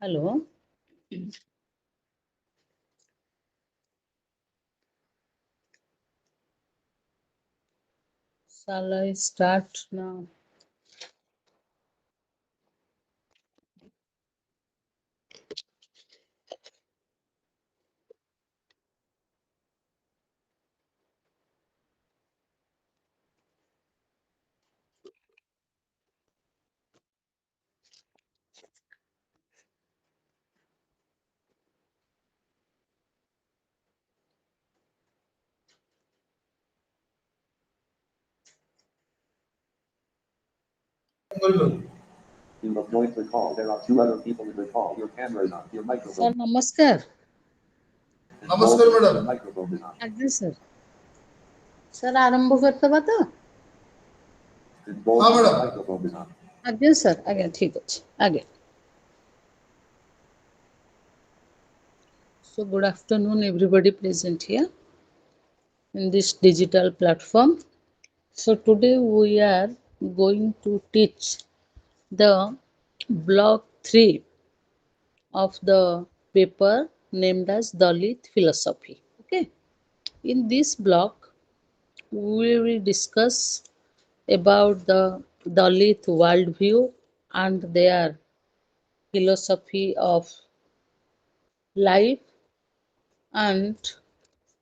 Hello. Shall I start now? You must join the call. There are two other people in the call. Your camera is on. Your Sir, microphone. namaskar. नमस्कार madam. Your microphone is on. आज्ञा sir. Sir आरंभ करते तो हाँ madam. Microphone is on. आज्ञा sir आज्ञा ठीक अच्छे आगे. So good afternoon everybody present here in this digital platform. So today we are going to teach the block 3 of the paper named as Dalit philosophy. Okay. In this block we will discuss about the Dalit worldview and their philosophy of life and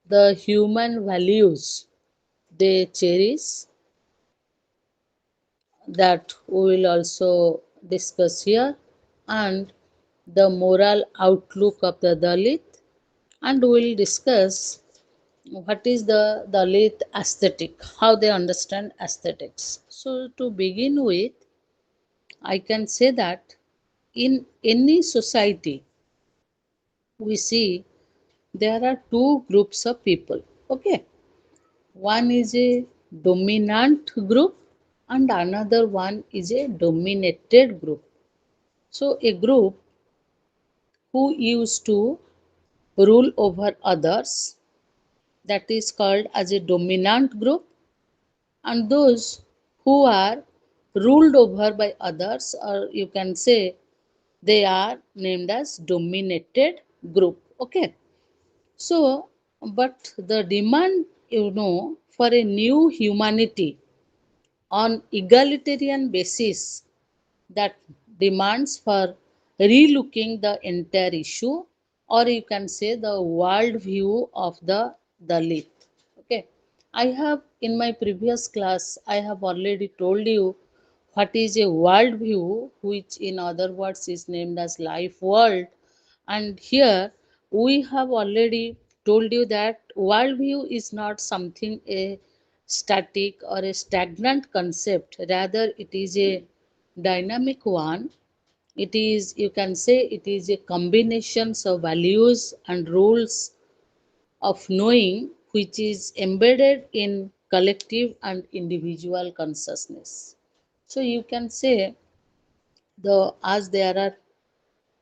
the human values they cherish, that we will also discuss here, and the moral outlook of the Dalit, and we will discuss what is the Dalit aesthetic, how they understand aesthetics. So to begin with, I can say that in any society we see there are two groups of people. Okay, one is a dominant group and another one is a dominated group. So a group who used to rule over others, that is called as a dominant group, and those who are ruled over by others, or you can say they are named as dominated group. Okay, so but the demand, for a new humanity on egalitarian basis, that demands for relooking the entire issue, or you can say the world view of the Dalit. Okay, I have in my previous class I have already told you what is a world view, which in other words is named as life world, and here we have already told you that worldview is not something a static or a stagnant concept, rather it is a dynamic one. It is, you can say, it is a combination of values and rules of knowing which is embedded in collective and individual consciousness. So you can say the as there are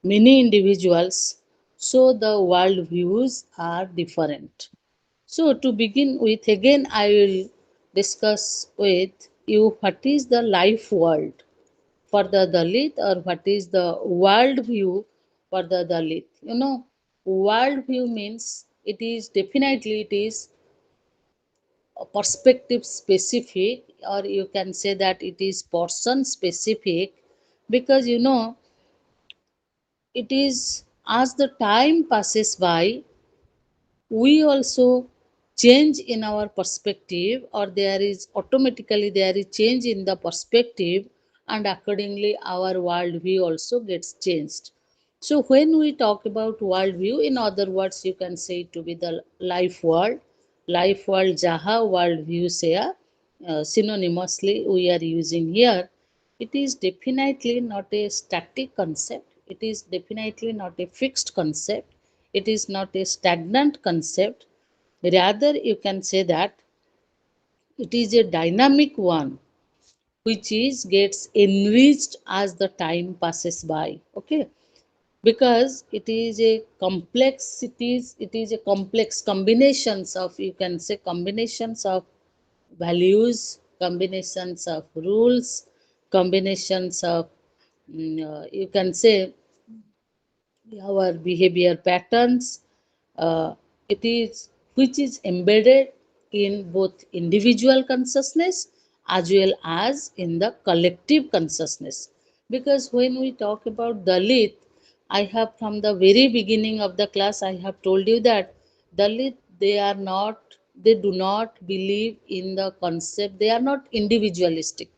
many individuals, so the world views are different. So to begin with, again I will discuss with you what is the life world for the Dalit, or what is the world view for the Dalit. World view means it is definitely it is a perspective specific, or you can say that it is person specific, because it is as the time passes by we also change in our perspective, or there is automatically there is change in the perspective, and accordingly our worldview also gets changed. So when we talk about worldview, in other words you can say it to be the life world jaha worldview say, synonymously we are using here. It is definitely not a static concept, it is definitely not a fixed concept, it is not a stagnant concept, rather you can say that it is a dynamic one which is gets enriched as the time passes by. Okay, because it is a complex combinations of, you can say, combinations of values, combinations of rules, combinations of you can say our behavior patterns, uh, it is which is embedded in both individual consciousness as well as in the collective consciousness. Because when we talk about Dalit, I have from the very beginning of the class I have told you that Dalit, they do not believe in the concept, they are not individualistic,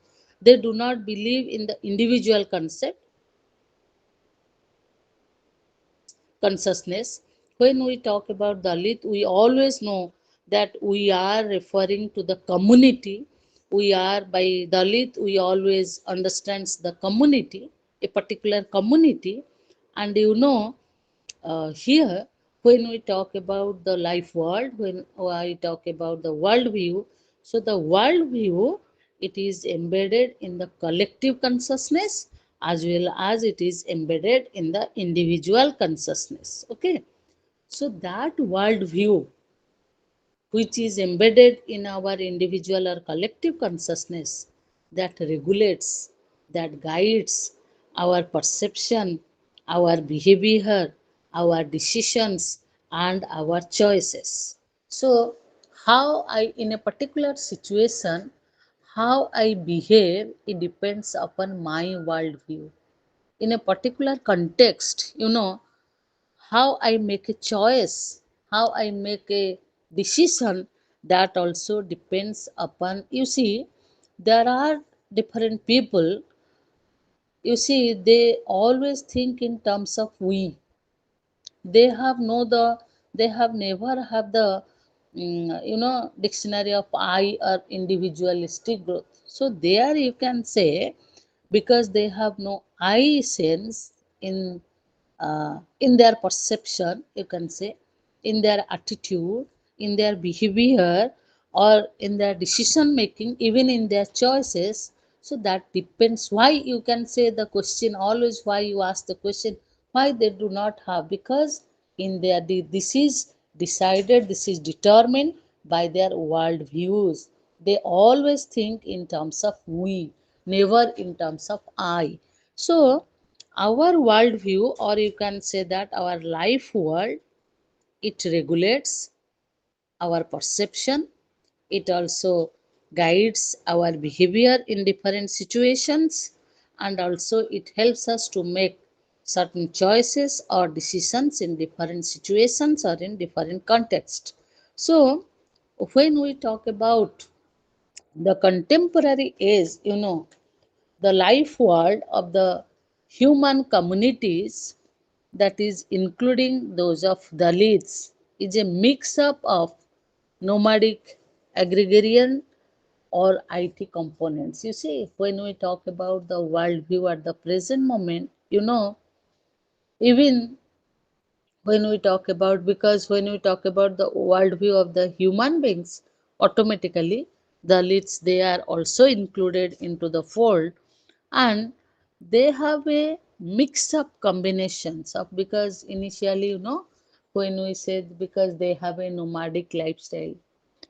they do not believe in the individual concept consciousness. When we talk about Dalit, we always know that we are referring to the community. We are by Dalit, we always understands the community, a particular community. And here, when we talk about the life world, when I talk about the world view, so the world view, it is embedded in the collective consciousness as well as it is embedded in the individual consciousness. Okay, so that world view which is embedded in our individual or collective consciousness, that regulates, that guides our perception, our behavior, our decisions, and our choices. So, how I, in a particular situation, how I behave, it depends upon my worldview. In a particular context, how I make a choice, how I make a decision, that also depends upon. You see, there are different people, you see, they always think in terms of we. They have no the, they have never have the, dictionary of I or individualistic growth. So there you can say, because they have no I sense in their perception, you can say, in their attitude, in their behavior, or in their decision making, even in their choices. So that depends. Why you can say the question always, why you ask the question, why they do not have? Because in their this is decided, this is determined by their world views. They always think in terms of we, never in terms of I. So our worldview, or you can say that our life world, it regulates our perception, it also guides our behavior in different situations, and also it helps us to make certain choices or decisions in different situations or in different contexts. So when we talk about the contemporary age, the life world of the human communities, that is including those of Dalits, is a mix up of nomadic, agrarian, or IT components. You see, when we talk about the worldview at the present moment, even when we talk about, because when we talk about the worldview of the human beings, automatically the elites, they are also included into the fold. And they have a mix up combinations of, because initially, when we said, because they have a nomadic lifestyle,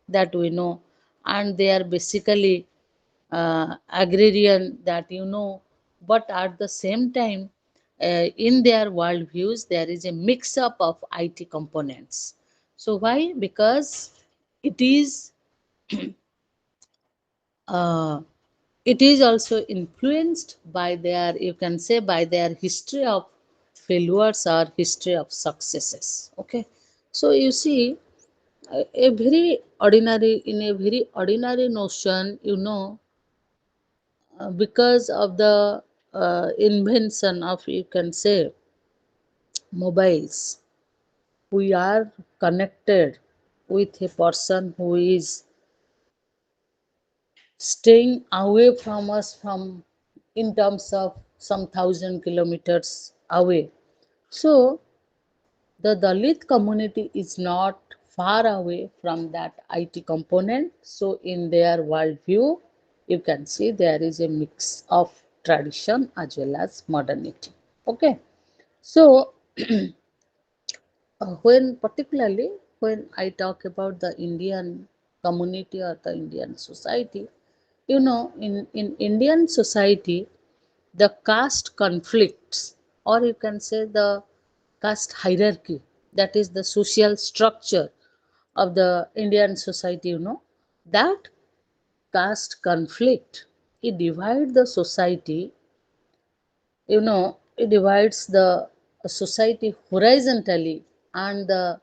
that we know, and they are basically agrarian, that but at the same time, in their worldviews there is a mix up of IT components. So why? Because it is uh, it is also influenced by their, you can say, by their history of failures or history of successes. Okay, so you see, a very ordinary, in a very ordinary notion, because of the invention of, you can say, mobiles, we are connected with a person who is staying away from us, from, in terms of some 1,000 kilometers away. So the Dalit community is not far away from that IT component. So in their worldview, you can see there is a mix of tradition as well as modernity. Okay. So when, particularly when I talk about the Indian community or the Indian society, in Indian society, the caste conflicts, or you can say the caste hierarchy, that is the social structure of the Indian society, that caste conflict, it divides the society, it divides the society horizontally and the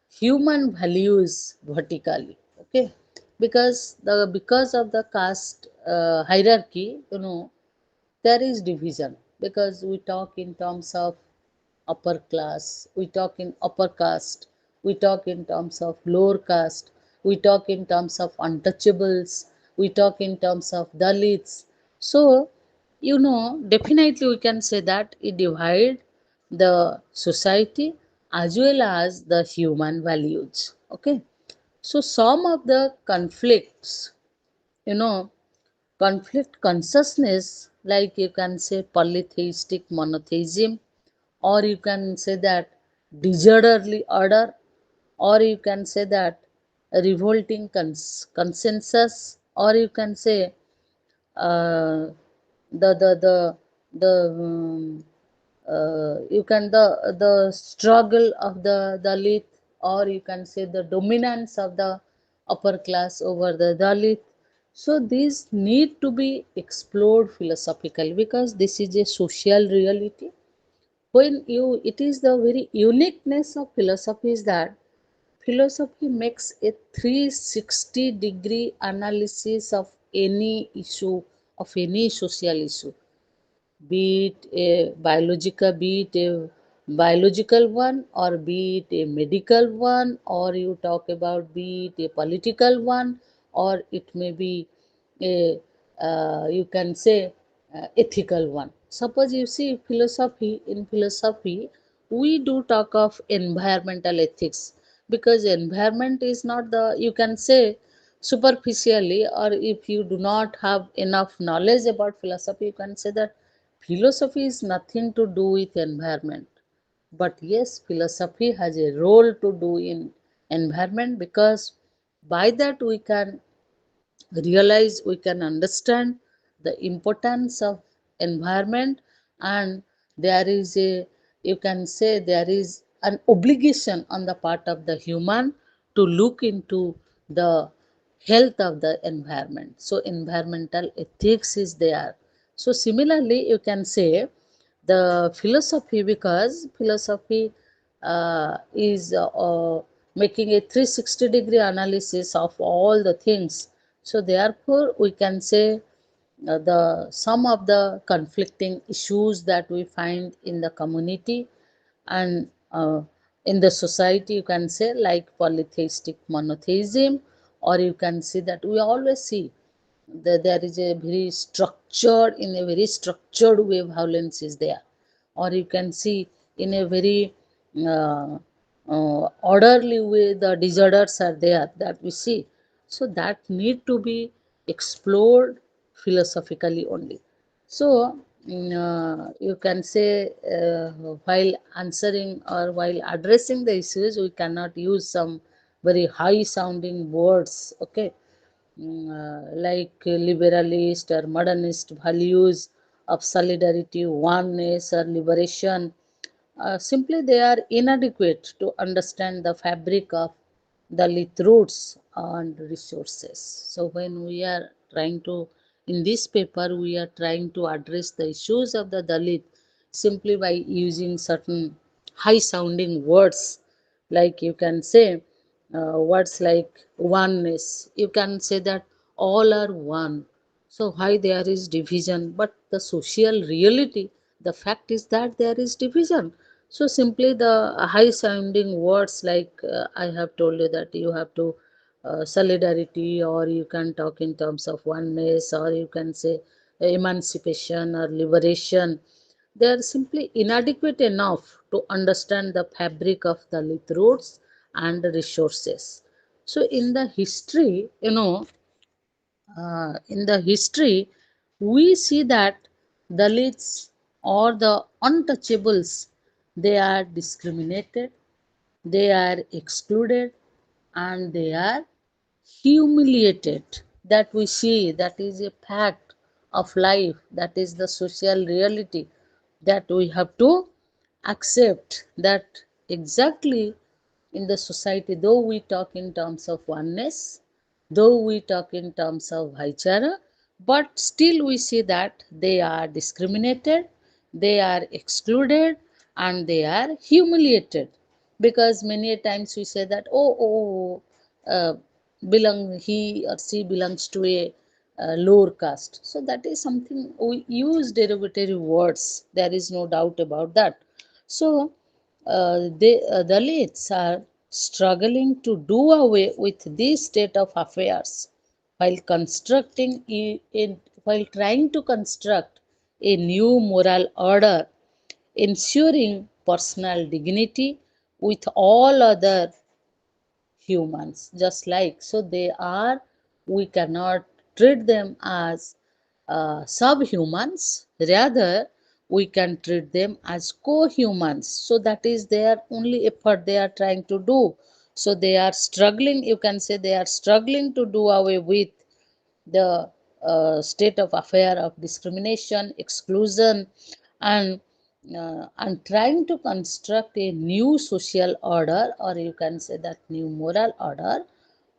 human values vertically. Okay, because of the caste hierarchy, there is division, because we talk in terms of upper class, we talk in upper caste, we talk in terms of lower caste, we talk in terms of untouchables, we talk in terms of Dalits. So, definitely we can say that it divide the society as well as the human values. Okay. So some of the conflicts, you know, conflict consciousness, like you can say polytheistic monotheism, or you can say that disorderly order, or you can say that revolting consensus, or you can say uh, the you can the struggle of the Dalit, or you can say the dominance of the upper class over the Dalit. So these need to be explored philosophically, because this is a social reality. When you, it is the very uniqueness of philosophy is that philosophy makes a 360-degree analysis of any issue, of any social issue, be it a biological one, or be it a medical one, or you talk about be it a political one, or it may be a you can say ethical one. Suppose you see philosophy, in philosophy we do talk of environmental ethics, because environment is not the, you can say superficially, or if you do not have enough knowledge about philosophy, you can say that philosophy is nothing to do with environment. But yes, philosophy has a role to do in environment, because by that we can realize, we can understand the importance of environment. And there is a, you can say there is an obligation on the part of the human to look into the health of the environment. So environmental ethics is there. So similarly you can say the philosophy, because philosophy is making a 360-degree analysis of all the things. So therefore we can say the some of the conflicting issues that we find in the community and in the society, you can say like polytheistic monotheism, or you can see that we always see that there is a very structured, in a very structured way violence is there, or you can see in a very uh, orderly way the disorders are there that we see. So that need to be explored philosophically only. So you can say while answering or while addressing the issues, we cannot use some very high sounding words. Okay. Like liberalist or modernist values of solidarity, oneness, or liberation. Simply, they are inadequate to understand the fabric of Dalit roots and resources. So, when we are trying to, in this paper, we are trying to address the issues of the Dalit simply by using certain high sounding words, like you can say words like oneness. You can say that all are one. So why there is division? But the social reality, the fact is that there is division. So simply the high sounding words like I have told you that you have to solidarity, or you can talk in terms of oneness, or you can say emancipation or liberation, they are simply inadequate enough to understand the fabric of the Dalit roots and resources. So in the history, in the history, we see that Dalits or the untouchables, they are discriminated, they are excluded, and they are humiliated. That we see, that is a fact of life, that is the social reality that we have to accept that exactly in the society, though we talk in terms of oneness, though we talk in terms of Bhaichara, but still we see that they are discriminated, they are excluded, and they are humiliated. Because many a times we say that, belong he or she belongs to a lower caste. So that is something we use derogatory words. There is no doubt about that. So Dalits are struggling to do away with this state of affairs while while trying to construct a new moral order, ensuring personal dignity with all other humans just like. So they are, we cannot treat them as subhumans, rather we can treat them as co-humans. So that is their only effort they are trying to do. So they are struggling, you can say they are struggling to do away with the state of affair of discrimination, exclusion, and trying to construct a new social order, or you can say that new moral order,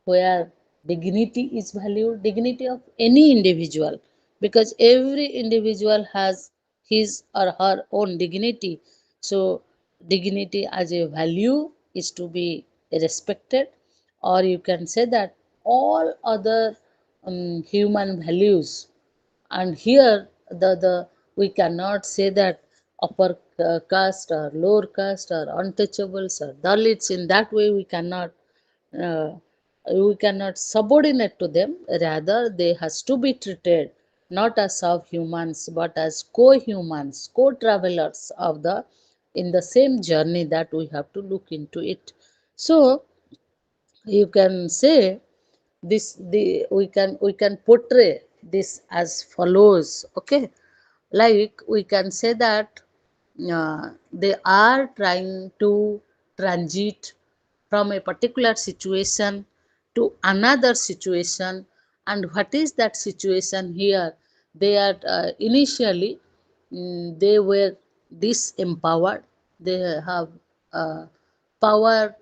where dignity is valued, dignity of any individual, because every individual has his or her own dignity. So dignity as a value is to be respected, or you can say that all other human values. And here the we cannot say that upper caste or lower caste or untouchables or dalits. In that way uh, we cannot subordinate to them, rather they has to be treated not as subhumans but as co-humans, co-travelers of the in the same journey, that we have to look into it. So you can say this, we can portray this as follows. Okay, like we can say that they are trying to transit from a particular situation to another situation. And what is that situation here? They are initially, they were disempowered. They have uh, power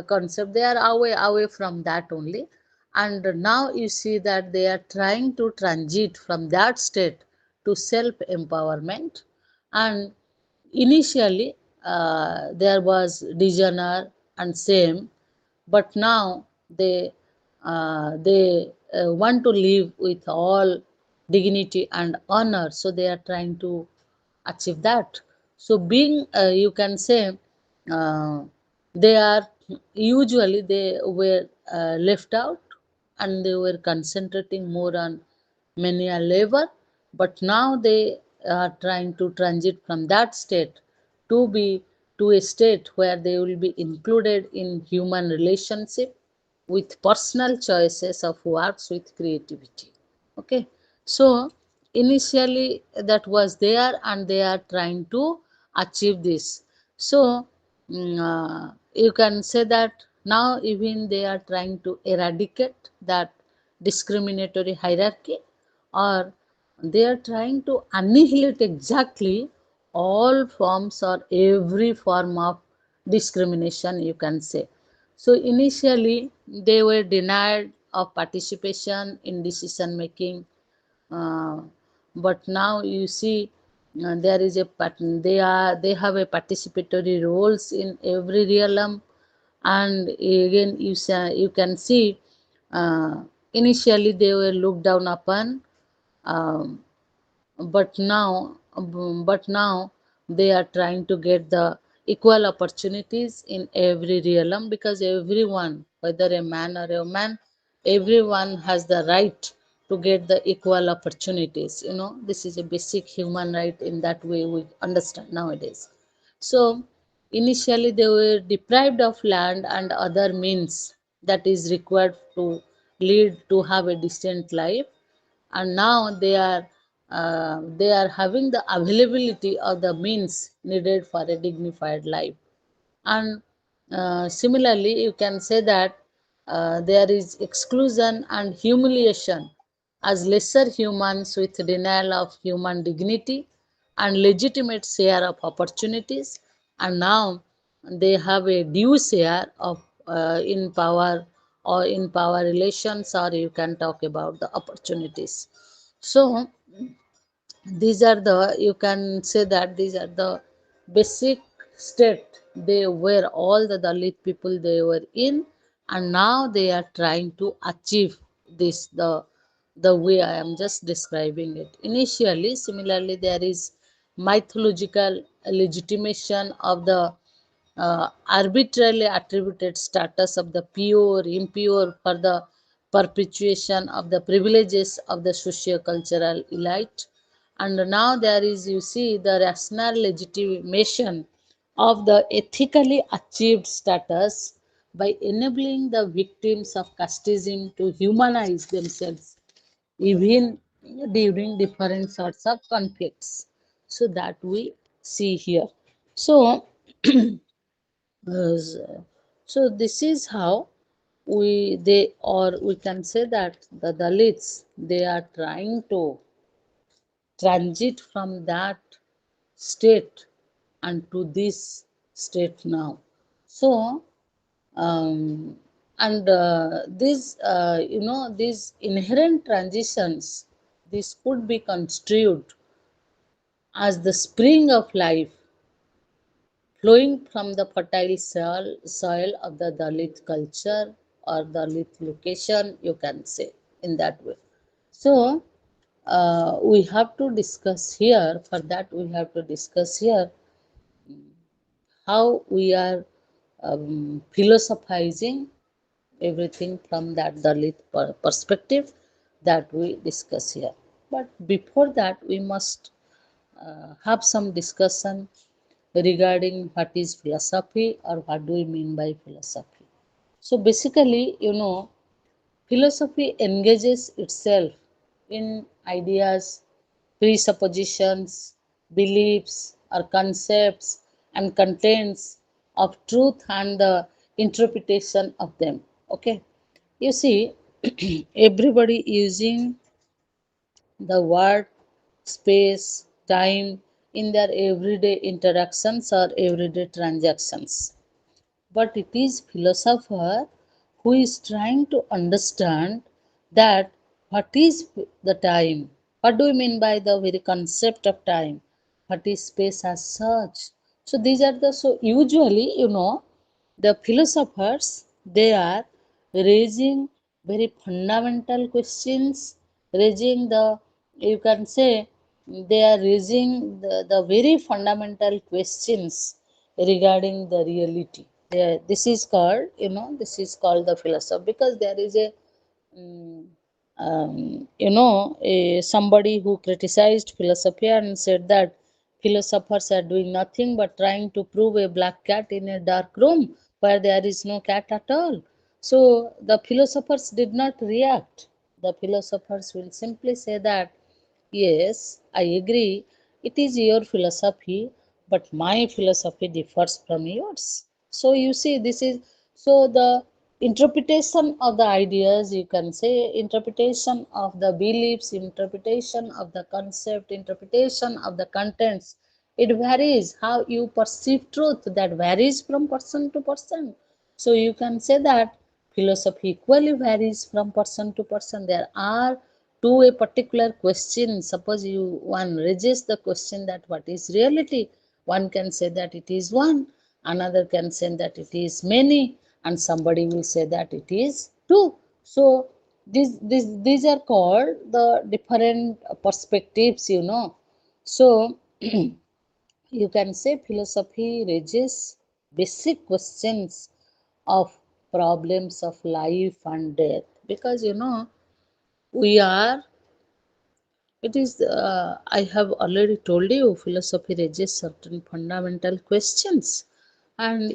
concept, they are away from that only. And now you see that they are trying to transit from that state to self empowerment. And initially there was dishonor and shame, but now they want to live with all dignity and honor. So they are trying to achieve that. So being, you can say, uh, they are usually they were left out, and they were concentrating more on manual labor. But now they are trying to transit from that state to be to a state where they will be included in human relationship with personal choices of works with creativity. Okay, so initially that was there, and they are trying to achieve this. So you can say that now even they are trying to eradicate that discriminatory hierarchy, or they are trying to annihilate exactly all forms or every form of discrimination, you can say. So initially they were denied of participation in decision making, uh, but now you see there is a pattern. They have a participatory roles in every realm. And again you can see initially they were looked down upon, um, but now they are trying to get the equal opportunities in every realm, because everyone, whether a man or a woman, everyone has the right to get the equal opportunities. This is a basic human right. In that way we understand nowadays. So initially they were deprived of land and other means that is required to lead to have a decent life. And now they are having the availability of the means needed for a dignified life. And similarly you can say that there is exclusion and humiliation as lesser humans with denial of human dignity and legitimate share of opportunities. and now they have a due share of in power or in power relations, or you can talk about the opportunities. So these are the, you can say that these are the basic state they were, all the Dalit people they were in, and now they are trying to achieve this, the way I am just describing it initially. Similarly, there is mythological legitimation of the arbitrarily attributed status of the pure, impure for the perpetuation of the privileges of the socio-cultural elite. And now there is, you see, the rational legitimation of the ethically achieved status by enabling the victims of casteism to humanize themselves even during different sorts of conflicts. So that we see here. So so this is how we they, or we can say that the Dalits, they are trying to transit from that state and to this state now. So and these inherent transitions, this could be construed as the spring of life flowing from the fertile soil of the Dalit culture or Dalit location, you can say in that way. So, we have to discuss here, for that, we have to discuss here how we are philosophizing everything from that Dalit perspective that we discuss here. But before that, we must have some discussion regarding what is philosophy or what do we mean by philosophy. So basically, philosophy engages itself in ideas, presuppositions, beliefs, or concepts and contents of truth and the interpretation of them. Okay, you see, everybody using the word, space, time in their everyday interactions or everyday transactions. But it is philosopher who is trying to understand that what is the time, what do we mean by the very concept of time, what is space as such. So these are the, so usually, the philosophers, they are raising very fundamental questions, raising the, you can say, they are raising the very fundamental questions regarding the reality. This is called, this is called the philosophy, because there is a mm, somebody who criticized philosophy and said that philosophers are doing nothing but trying to prove a black cat in a dark room where there is no cat at all. So the philosophers did not react. The philosophers will simply say that, yes, I agree, it is your philosophy, but my philosophy differs from yours. So you see, this is, so the interpretation of the ideas, you can say, interpretation of the beliefs, interpretation of the concept, interpretation of the contents, it varies. How you perceive truth, that varies from person to person. So you can say that philosophy equally varies from person to person. There are, to a particular question, suppose you one raises the question that what is reality, one can say that it is one, another can say that it is many, and somebody will say that it is two. So these are called the different perspectives, So you can say philosophy raises basic questions of problems of life and death, because we are, it is, I have already told you, philosophy raises certain fundamental questions. And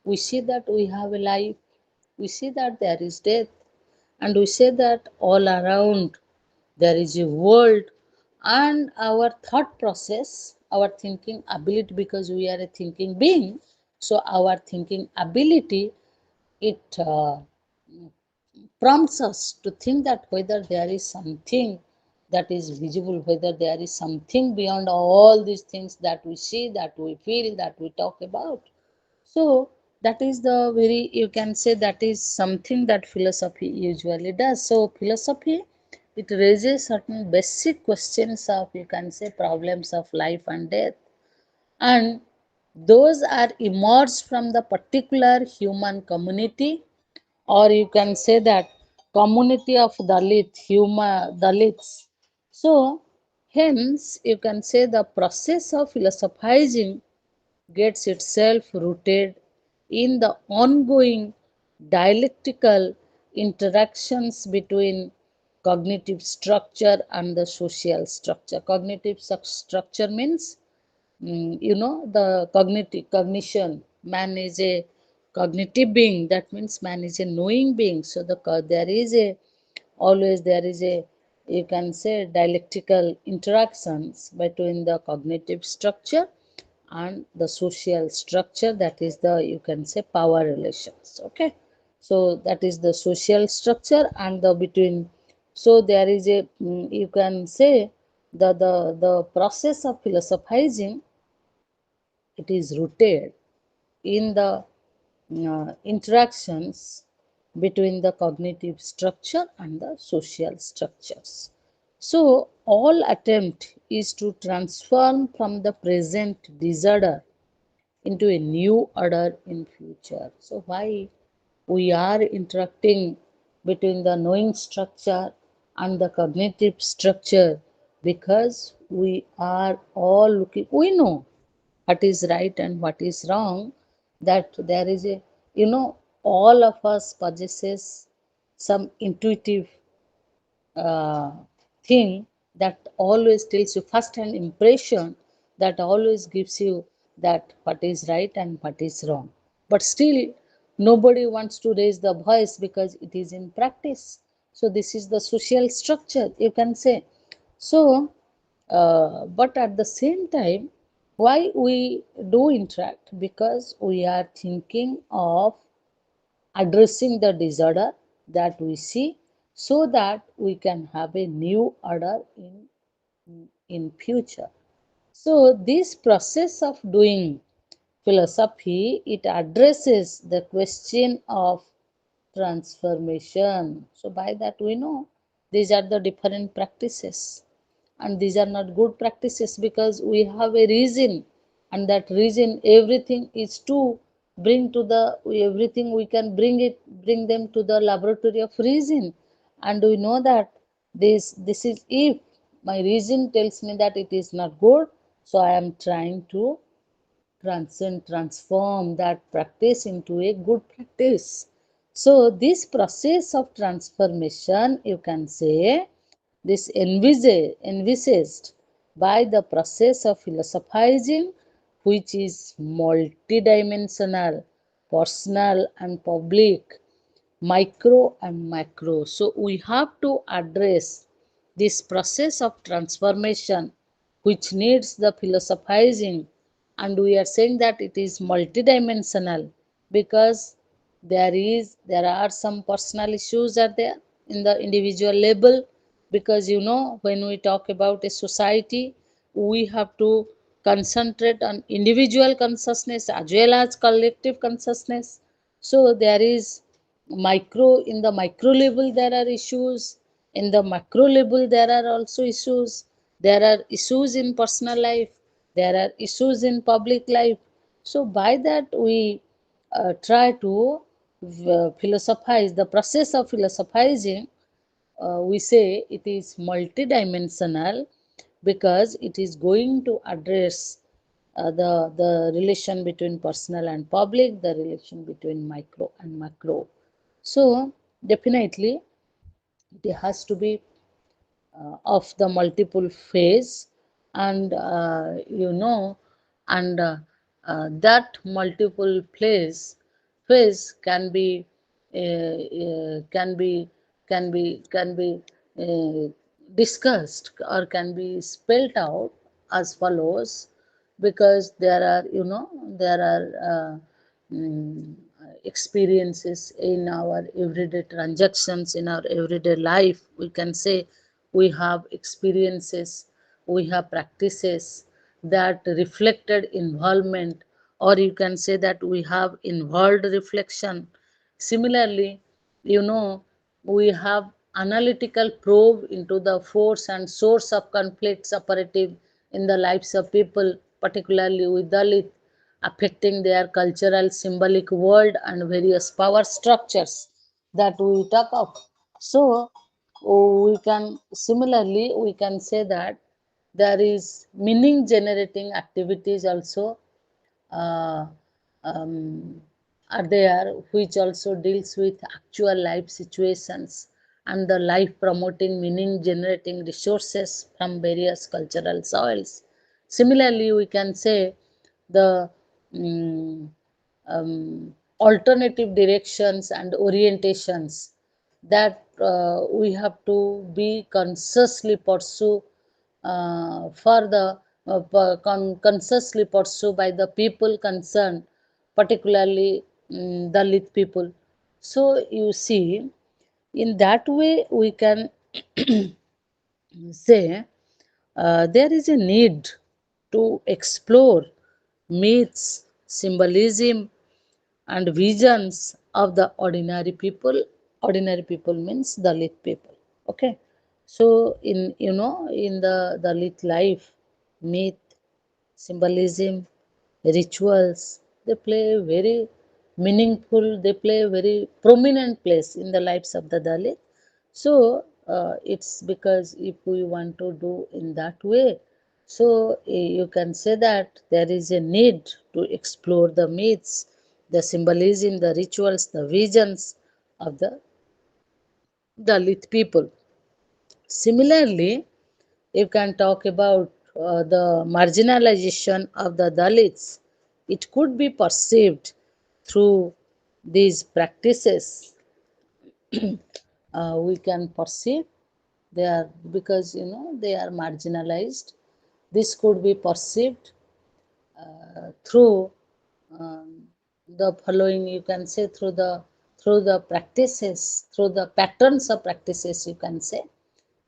we see that we have a life, we see that there is death, and we say that all around there is a world, and our thought process, our thinking ability, because we are a thinking being, so our thinking ability, it prompts us to think that whether there is something that is visible, whether there is something beyond all these things that we see, that we feel, that we talk about. So that is the very, you can say, that is something that philosophy usually does. So philosophy, it raises certain basic questions of, you can say, problems of life and death, and those are emerged from the particular human community, or you can say that community of Dalits. So hence you can say the process of philosophizing gets itself rooted in the ongoing dialectical interactions between cognitive structure and the social structure. Cognitive structure means, the cognition. Man is a cognitive being, that means man is a knowing being. So there is a, always there is a, you can say, dialectical interactions between the cognitive structure and the social structure, that is the, you can say, power relations. Okay, so that is the social structure and the between. So there is a, you can say, the process of philosophizing, it is rooted in the interactions between the cognitive structure and the social structures. So, all attempt is to transform from the present disorder into a new order in future. So, why we are interacting between the knowing structure and the cognitive structure? Because we are all looking, we know what is right and what is wrong, that there is a, all of us possesses some intuitive uh, thing that always tells you, first hand impression, that always gives you that what is right and what is wrong. But still nobody wants to raise the voice because it is in practice. So this is the social structure, you can say. So but at the same time, why we do interact? Because we are thinking of addressing the disorder that we see, so that we can have a new order in future. So this process of doing philosophy, it addresses the question of transformation. So by that we know these are the different practices, and these are not good practices, because we have a reason, and that reason, everything is to bring to the, everything we can bring them to the laboratory of reason. And we know that this is, if my reason tells me that it is not good, so I am trying to transform that practice into a good practice. So this process of transformation, you can say, this envisaged by the process of philosophizing, which is multidimensional, personal and public, micro and macro. So we have to address this process of transformation, which needs the philosophizing, and we are saying that it is multidimensional, because there are some personal issues are there in the individual level. Because when we talk about a society, we have to concentrate on individual consciousness as well as collective consciousness. So there is micro, in the micro level there are issues, in the macro level there are also issues. There are issues in personal life, there are issues in public life. So by that we try to philosophize. The process of philosophizing, we say it is multidimensional, because it is going to address the relation between personal and public, the relation between micro and macro. So definitely it has to be of the multiple phase, and and that multiple phase can be can be discussed, or can be spelled out as follows. Because there are, there are experiences in our everyday transactions, in our everyday life, we can say, we have experiences, we have practices that reflected involvement, or you can say that we have involved reflection. Similarly, you know, we have analytical probe into the force and source of conflicts operative in the lives of people, particularly with Dalit, affecting their cultural symbolic world and various power structures that we talk of. So we can similarly we can say that there is meaning generating activities also uh, um, are there, which also deals with actual life situations and the life promoting meaning generating resources from various cultural soils. Similarly, we can say the mm, alternative directions and orientations that we have to be consciously pursue for the consciously pursued by the people concerned, particularly Dalit people. So you see, in that way we can say there is a need to explore myths, symbolism, and visions of the ordinary people. Ordinary people means Dalit people. Okay, so in the Dalit life, myth, symbolism, rituals, they play a very meaningful, they play a very prominent place in the lives of the Dalit. So it's because if we want to do in that way, so you can say that there is a need to explore the myths, the symbolism, the rituals, the visions of the Dalit people. Similarly, you can talk about the marginalization of the Dalits. It could be perceived through these practices. We can perceive they are because they are marginalized. This could be perceived through um, the following. You can say through the practices, through the patterns of practices. You can say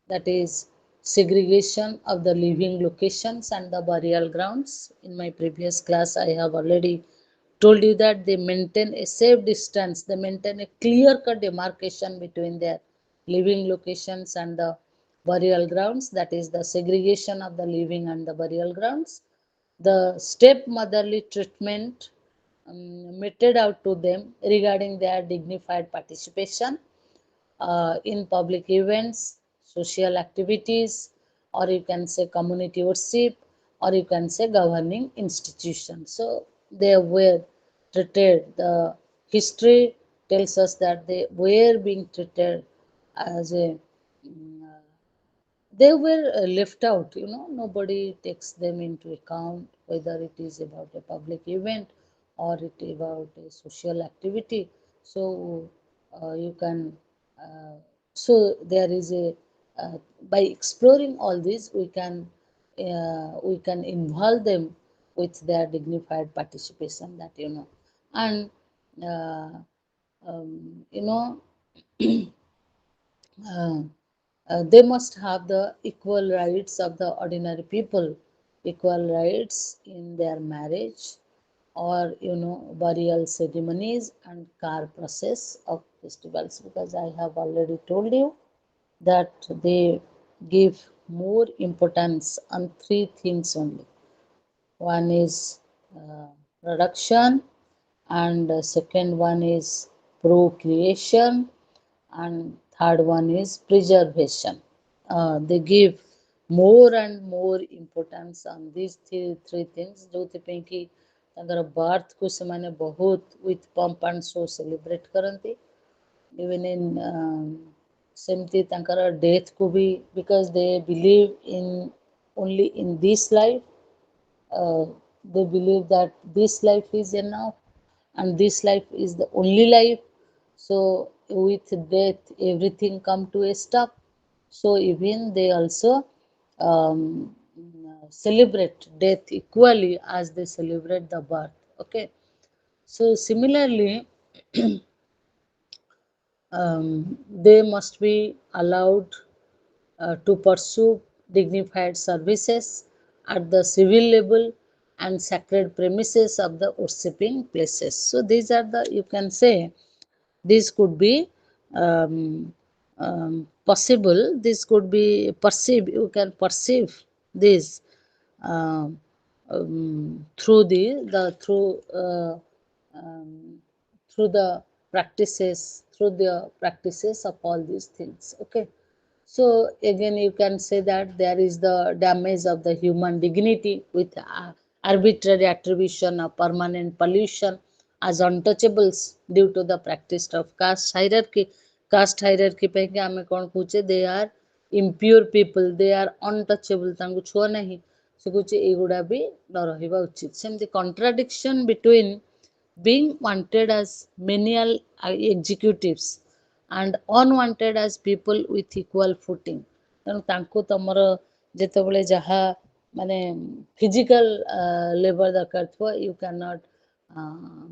that is segregation of the living locations and the burial grounds. In my previous class, I have already told you that they maintain a safe distance, they maintain a clear cut demarcation between their living locations and the burial grounds, that is the segregation of the living and the burial grounds. The stepmotherly treatment meted out to them regarding their dignified participation in public events, social activities, or you can say community worship, or you can say governing institutions. So they were treated. The history tells us that they were being treated as a they were left out. Nobody takes them into account, whether it is about a public event or it about a social activity. So you can so there is a by exploring all this we can involve them with their dignified participation, that and uh, you know uh, they must have the equal rights of the ordinary people, equal rights in their marriage or burial ceremonies and car process of festivals, because I have already told you that they give more importance on three things only. One is production, and second one is procreation, and third one is preservation. They give more and more importance on these three things, ଯୋଉଥିପାଇଁ କି ତାଙ୍କର ବାର୍ଥକୁ ସେମାନେ ବହୁତ with pomp and show celebrate କରନ୍ତି. Even in ସେମିତି ତାଙ୍କର deathକୁ ବି, because they believe in only in this life. uh, they believe that this life is enough and this life is the only life. So with death everything come to a stop. So even they also celebrate death equally as they celebrate the birth. Okay, so similarly they must be allowed to pursue dignified services at the civil level and sacred premises of the worshipping places. So these are the, you can say, this could be possible, this could be perceived, you can perceive this um, through the um, through the practices of all these things. Okay, so again you can say that there is the damage of the human dignity with arbitrary attribution of permanent pollution as untouchables due to the practice of caste hierarchy. Caste hierarchy ପାଇଁକି ଆମେ କ'ଣ କହୁଛେ, they are impure people, they are untouchable, ତାଙ୍କୁ ଛୁଅ ନାହିଁ। ସେ କହୁଛି ଏଇଗୁଡ଼ା ବି ନ ରହିବା ଉଚିତ। ସେମିତି contradiction between being wanted as menial executives and unwanted as people with equal footing। ତେଣୁ ତାଙ୍କୁ ତମର ଯେତେବେଳେ ଯାହା ମାନେ ଫିଜିକାଲ ଲେବର ଦରକାର ଥିବ, you can not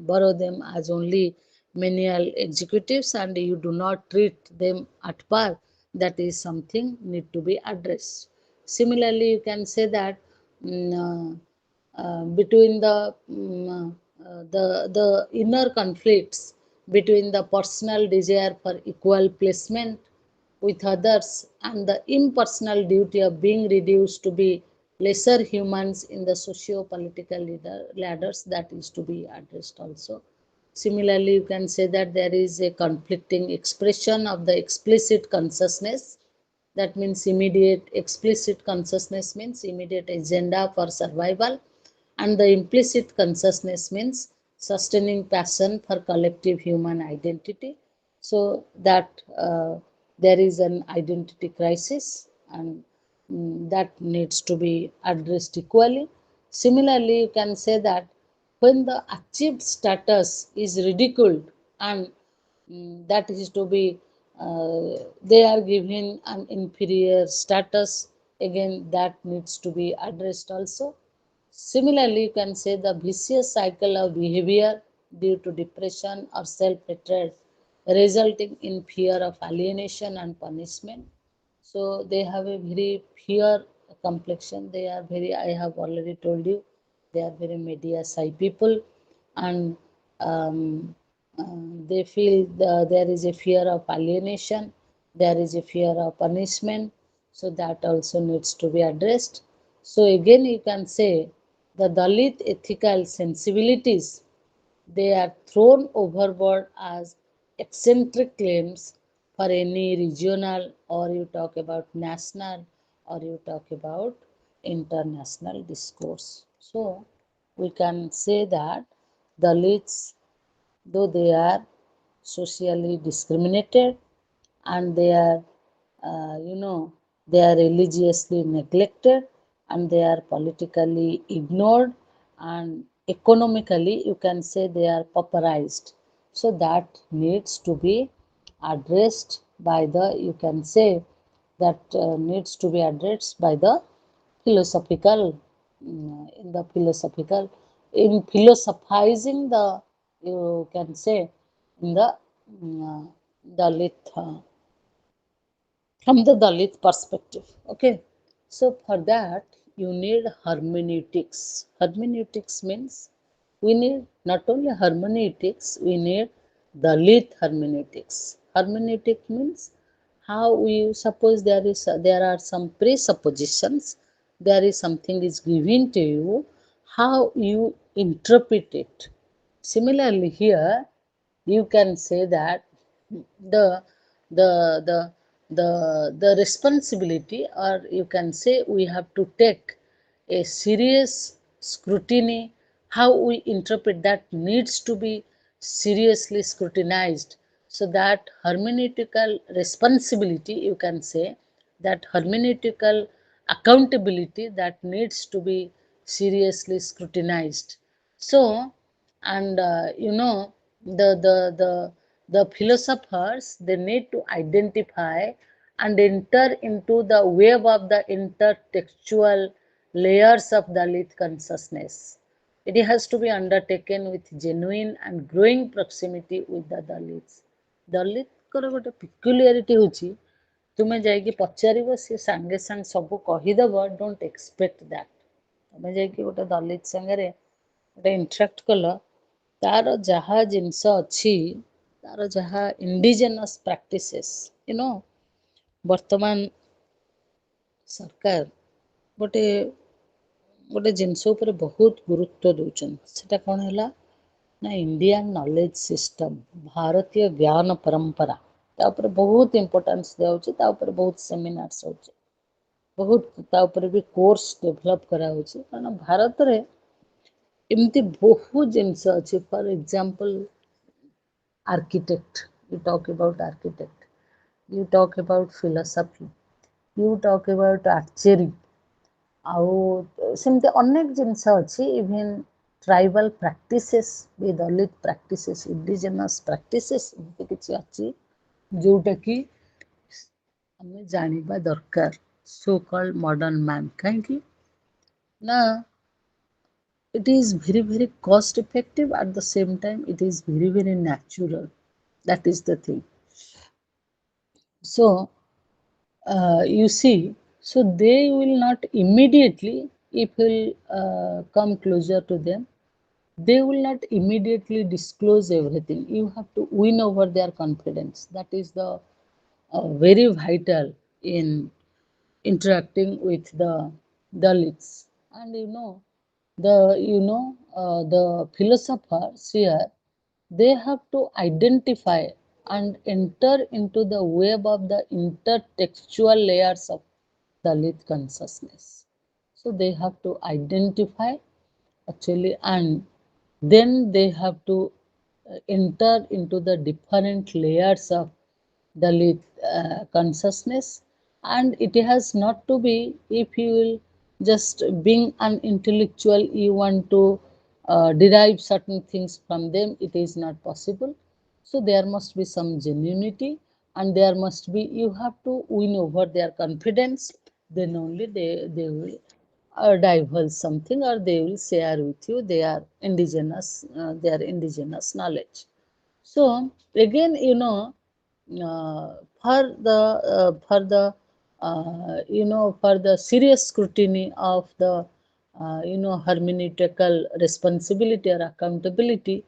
borrow them as only menial executives and you do not treat them at par. That is something need to be addressed. Similarly, you can say that between the inner conflicts between the personal desire for equal placement with others and the impersonal duty of being reduced to be lesser humans in the socio-political ladders, that is to be addressed also. Similarly, you can say that there is a conflicting expression of the explicit consciousness. That means immediate explicit consciousness means immediate agenda for survival, and the implicit consciousness means sustaining passion for collective human identity. So that there is an identity crisis, and that needs to be addressed equally. Similarly, you can say that when the achieved status is ridiculed and that is to be they are given an inferior status, again that needs to be addressed also. Similarly, you can say the vicious cycle of behavior due to depression or self-hatred resulting in fear of alienation and punishment. So they have a very fear complexion. They are very, I have already told you, they are very media shy people, and they feel there is a fear of alienation, there is a fear of punishment. So that also needs to be addressed. So again, you can say the Dalit ethical sensibilities, they are thrown overboard as eccentric claims for any regional, or you talk about national, or you talk about international discourse. So we can say that Dalits, though they are socially discriminated and they are, they are religiously neglected and they are politically ignored and economically, you can say they are pauperized. So that needs to be addressed by the, you can say that needs to be addressed by the philosophical, in the philosophical, in philosophizing the, you can say, in the Dalit, from the Dalit perspective. Okay, so for that you need hermeneutics. Hermeneutics means we need not only hermeneutics, we need Dalit hermeneutics. Hermeneutic means how we suppose there are some presuppositions, there is something is given to you, how you interpret it. Similarly, here you can say that the the the the responsibility, or you can say we have to take a serious scrutiny, how we interpret that needs to be seriously scrutinized. So that hermeneutical responsibility, you can say that hermeneutical accountability, that needs to be seriously scrutinized. So, and the philosophers, they need to identify and enter into the web of the intertextual layers of Dalit consciousness. It has to be undertaken with genuine and growing proximity with the Dalits. Dalit ଗୋଟେ peculiarity ହେଉଛି ତୁମେ ଯାଇକି ପଚାରିବ ସିଏ ସାଙ୍ଗେ ସାଙ୍ଗେ ସବୁ କହିଦେବ, ଡୋଣ୍ଟ ଏକ୍ସପେକ୍ଟ ଦ୍ୟାଟ୍। ତୁମେ ଯାଇକି ଗୋଟେ ଦଲିତ ସାଙ୍ଗରେ ଗୋଟେ ଇଣ୍ଟରାକ୍ଟ କଲ, ତାର ଯାହା ଜିନିଷ ଅଛି, ତାର ଯାହା ଇଣ୍ଡିଜେନସ୍ ପ୍ରାକ୍ଟିସେସ୍, ବର୍ତ୍ତମାନ ସରକାର ଗୋଟେ ଗୋଟେ ଜିନିଷ ଉପରେ ବହୁତ ଗୁରୁତ୍ୱ ଦେଉଛନ୍ତି। ସେଟା କ'ଣ ହେଲା ନା ଇଣ୍ଡିଆନ୍ ନଲେଜ ସିଷ୍ଟମ୍, ଭାରତୀୟ ଜ୍ଞାନ ପରମ୍ପରା, ତା ଉପରେ ବହୁତ ଇମ୍ପୋର୍ଟାନ୍ସ ଦିଆହେଉଛି। ତା ଉପରେ ବହୁତ ସେମିନାର୍ସ ହେଉଛି, ବହୁତ ତା ଉପରେ ବି କୋର୍ସ ଡେଭଲପ୍ କରାହେଉଛି। କାରଣ ଭାରତରେ ଏମିତି ବହୁତ ଜିନିଷ ଅଛି। For example, architect, you talk about architect, you talk about philosophy, you talk about archery, ଆଉ ସେମିତି ଅନେକ ଜିନିଷ ଅଛି। ଇଭେନ୍ ଟ୍ରାଇବାଲ୍ ପ୍ରାକ୍ଟିସେସ୍ ବି, ଦଲିତ ପ୍ରାକ୍ଟିସେସ୍, ଇଣ୍ଡିଜେନସ୍ ପ୍ରାକ୍ଟିସେସ୍, ଏମିତି କିଛି ଅଛି ଯେଉଁଟାକି ଆମେ ଜାଣିବା ଦରକାର। ସୋ କଲ୍ଡ ମଡର୍ନ ମ୍ୟାନ୍, କାହିଁକି ନା it is very very cost effective, at the same time it is very very natural. That is the thing. So you see, so they will not immediately, if will come closer to them, they will not immediately disclose everything. You have to win over their confidence. That is the very vital in interacting with the Dalits. And the philosophers here, they have to identify and enter into the web of the intertextual layers of Dalit consciousness. So they have to identify actually, and then they have to enter into the different layers of Dalit consciousness. And it has not to be, if you will just being an intellectual, you want to derive certain things from them, it is not possible. So there must be some genuinity, and there must be, you have to win over their confidence, then only they will divulge something, or they will share with you their indigenous knowledge. So again, for the serious scrutiny of the hermeneutical responsibility or accountability,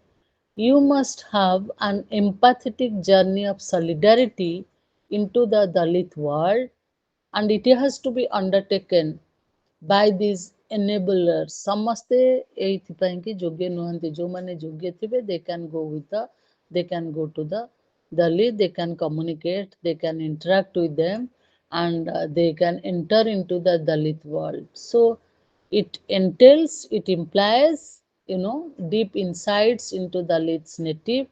you must have an empathetic journey of solidarity into the Dalit world, and it has to be undertaken by these enablers. ସମସ୍ତେ ଏଇଥିପାଇଁ କି ଯୋଗ୍ୟ ନୁହନ୍ତି। ଯେଉଁମାନେ ଯୋଗ୍ୟ ଥିବେ, they can go to the Dalit, they can communicate, they can interact with them, and they can enter into the Dalit world. So it implies, deep insights into Dalit's native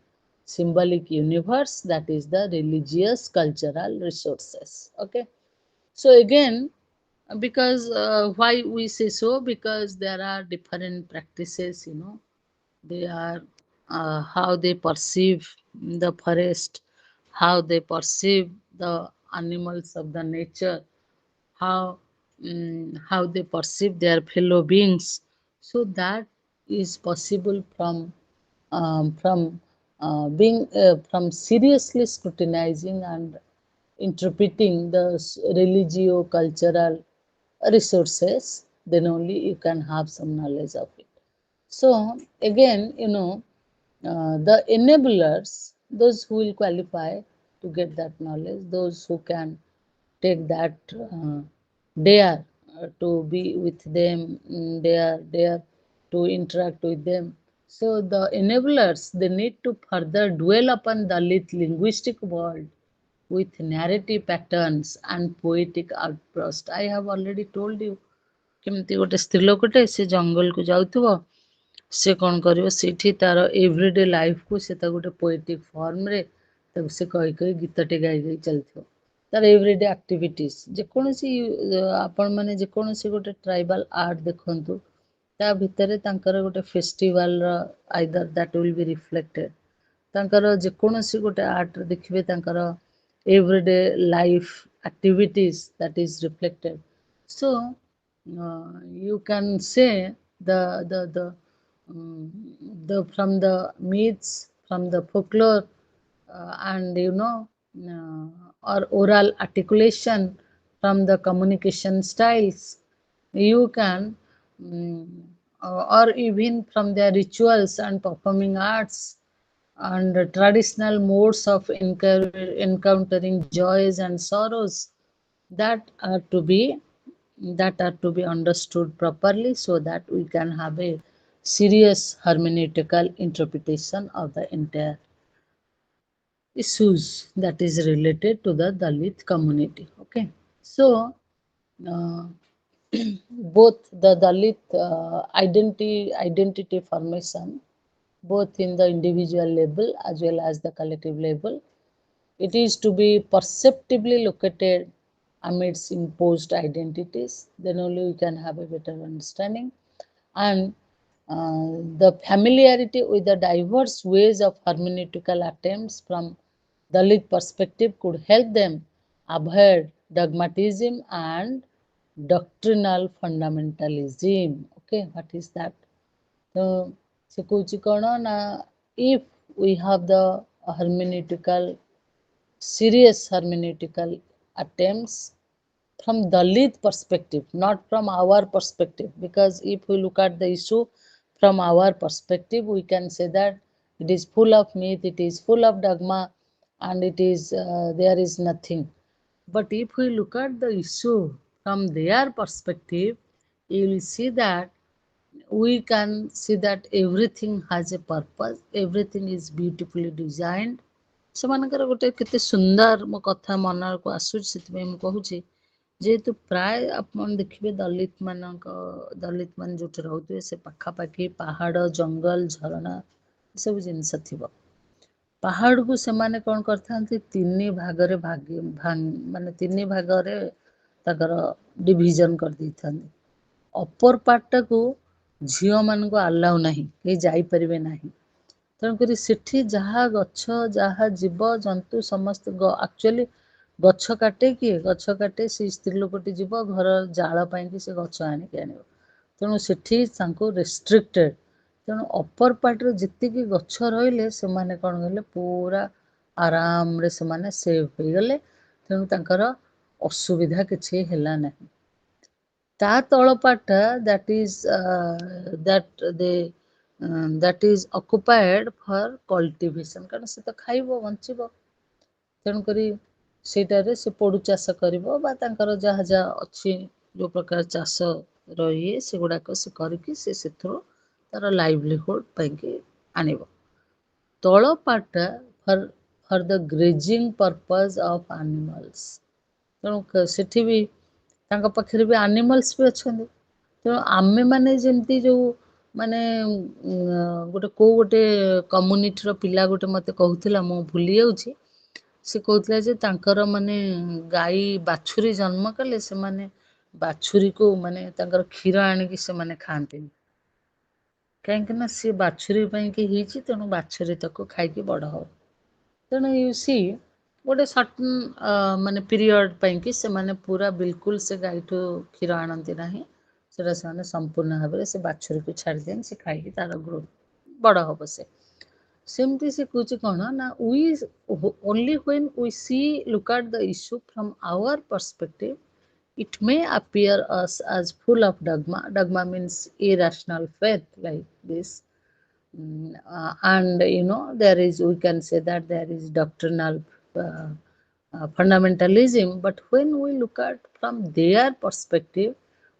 symbolic universe, that is the religious cultural resources. Okay. So again, because why we say so, because there are different practices, they are how they perceive the forest, how they perceive the animals of the nature, how they perceive their fellow beings. So that is possible from seriously scrutinizing and interpreting the religio-cultural resources, then only you can have some knowledge of it. So again, the enablers, those who will qualify to get that knowledge, those who can take that dare to be with them, dare to interact with them. So the enablers, they need to further dwell upon the linguistic world with narrative patterns and poetic outburst. I have already told you, କେମିତି ଗୋଟେ ସ୍ତ୍ରୀ ଲୋକଟେ ସେ ଜଙ୍ଗଲକୁ ଯାଉଥିବ, ସେ କ'ଣ କରିବ, ସେଇଠି ତାର ଏଭ୍ରିଡେ ଲାଇଫକୁ ସେ ତାକୁ ଗୋଟେ ପୋଏଟିକ୍ ଫର୍ମରେ ତାକୁ ସେ କହି କହି ଗୀତଟେ ଗାଇ ଗାଇ ଚାଲିଥିବ। ତାର ଏଭ୍ରିଡେ ଆକ୍ଟିଭିଟିସ୍, ଯେକୌଣସି ଆପଣମାନେ ଯେକୌଣସି ଗୋଟେ ଟ୍ରାଇବାଲ୍ ଆର୍ଟ ଦେଖନ୍ତୁ, ତା ଭିତରେ ତାଙ୍କର ଗୋଟେ ଫେଷ୍ଟିଭାଲର either that will be reflected. ତାଙ୍କର ଯେକୌଣସି ଗୋଟେ ଆର୍ଟରେ ଦେଖିବେ, ତାଙ୍କର everyday life activities that is reflected. So you can say the from the myths, from the folklore, and or oral articulation from the communication styles. You can or even from their rituals and performing arts and traditional modes of encountering joys and sorrows that are to be understood properly so that we can have a serious hermeneutical interpretation of the entire issues that is related to the Dalit community. Okay, so uh, both the Dalit identity formation, both in the individual level as well as the collective level, it is to be perceptibly located amidst imposed identities. Then only we can have a better understanding. And the familiarity with the diverse ways of hermeneutical attempts from Dalit perspective could help them avoid dogmatism and doctrinal fundamentalism. Okay, what is that? So, ସେ କହୁଛି କ'ଣ ନା if we have the hermeneutical serious hermeneutical attempts from Dalit perspective, not from our perspective. Because if we look at the issue from our perspective, we can say that it is full of myth, it is full of dogma, and it is there is nothing. But if we look at the issue from their perspective, you will see that we can see that everything has a purpose, everything is beautifully designed. ସେମାନଙ୍କର ଗୋଟେ କେତେ ସୁନ୍ଦର ମୋ କଥା ମନକୁ ଆସୁଛି, ସେଥିପାଇଁ ମୁଁ କହୁଛି ଯେହେତୁ ପ୍ରାୟ ଆପଣ ଦେଖିବେ ଦଲିତ ମାନେ ଯୋଉଠି ରହୁଥିବେ ସେ ପାଖାପାଖି ପାହାଡ଼, ଜଙ୍ଗଲ, ଝରଣା ଏସବୁ ଜିନିଷ ଥିବ। ପାହାଡ଼କୁ ସେମାନେ କ'ଣ କରିଥାନ୍ତି, ମାନେ ତିନି ଭାଗରେ ତାଙ୍କର ଡିଭିଜନ କରିଦେଇଥାନ୍ତି। ଅପର ପାର୍ଟଟାକୁ ଝିଅମାନଙ୍କୁ ଆଲାଉ ନାହିଁ, କେହି ଯାଇପାରିବେ ନାହିଁ। ତେଣୁକରି ସେଠି ଯାହା ଗଛ, ଯାହା ଜୀବଜନ୍ତୁ ସମସ୍ତେ ଆକ୍ଚୁଆଲି ଗଛ କାଟେ କିଏ? ଗଛ କାଟେ ସେଇ ସ୍ତ୍ରୀ ଲୋକଟି ଯିବ ଘର ଜାଳ ପାଇଁକି ସେ ଗଛ ଆଣିକି ଆଣିବ। ତେଣୁ ସେଠି ତାଙ୍କୁ ରେଷ୍ଟ୍ରିକ୍ଟେଡ୍। ତେଣୁ ଅପର ପାର୍ଟରେ ଯେତିକି ଗଛ ରହିଲେ ସେମାନେ କ'ଣ କଲେ, ପୁରା ଆରାମରେ ସେମାନେ ସେଭ୍ ହେଇଗଲେ। ତେଣୁ ତାଙ୍କର ଅସୁବିଧା କିଛି ହେଲା ନାହିଁ। ତା ତଳ ପାର୍ଟଟା that is occupied for cultivation, କାରଣ ସେ ତ ଖାଇବ, ବଞ୍ଚିବ। ତେଣୁକରି ସେଇଟାରେ ସେ ପୋଡ଼ୁ ଚାଷ କରିବ ବା ତାଙ୍କର ଯାହା ଯାହା ଅଛି ଯେଉଁ ପ୍ରକାର ଚାଷ ରହି ସେଗୁଡ଼ାକ ସେ କରିକି ସେ ସେଥିରୁ ତାର ଲାଇଭଲିହୁଡ଼ ପାଇଁକି ଆଣିବ। ତଳ ପାର୍ଟଟା for the grazing purpose of animals. ତେଣୁ ସେଠି ବି ତାଙ୍କ ପାଖରେ ବି ଆନିମଲ୍ସ ବି ଅଛନ୍ତି। ତେଣୁ ଆମେମାନେ ଯେମିତି ଯେଉଁ ମାନେ ଗୋଟେ କେଉଁ ଗୋଟେ କମ୍ୟୁନିଟିର ପିଲା ଗୋଟେ ମୋତେ କହୁଥିଲା, ମୁଁ ଭୁଲି ଯାଉଛି, ସେ କହୁଥିଲା ଯେ ତାଙ୍କର ମାନେ ଗାଈ ବାଛୁରୀ ଜନ୍ମ କଲେ ସେମାନେ ବାଛୁରୀକୁ ମାନେ ତାଙ୍କର କ୍ଷୀର ଆଣିକି ସେମାନେ ଖାଆନ୍ତିନି, କାହିଁକି ନା ସିଏ ବାଛୁରୀ ପାଇଁକି ହେଇଛି, ତେଣୁ ବାଛୁରୀ ତାକୁ ଖାଇକି ବଡ଼ ହବ। ତେଣୁ ୟୁ ସି ଗୋଟେ ସର୍ଟନ୍ ମାନେ ପିରିୟଡ଼ ପାଇଁକି ସେମାନେ ପୁରା ବିଲକୁଲ ସେ ଗାଈଠୁ କ୍ଷୀର ଆଣନ୍ତି ନାହିଁ, ସେଟା ସେମାନେ ସମ୍ପୂର୍ଣ୍ଣ ଭାବରେ ସେ ବାଛୁରୀକୁ ଛାଡ଼ି ଦିଅନ୍ତି, ସେ ଖାଇକି ତାର ଗ୍ରୋଥ୍ ବଡ଼ ହବ। ସେମିତି ସେ କହୁଛି କ'ଣ ନା only when we look at the issue from our perspective, it may appear us as full of dogma. Dogma means irrational faith like this. And there is, we can say that there is doctrinal fundamentalism. But when we look at from their perspective,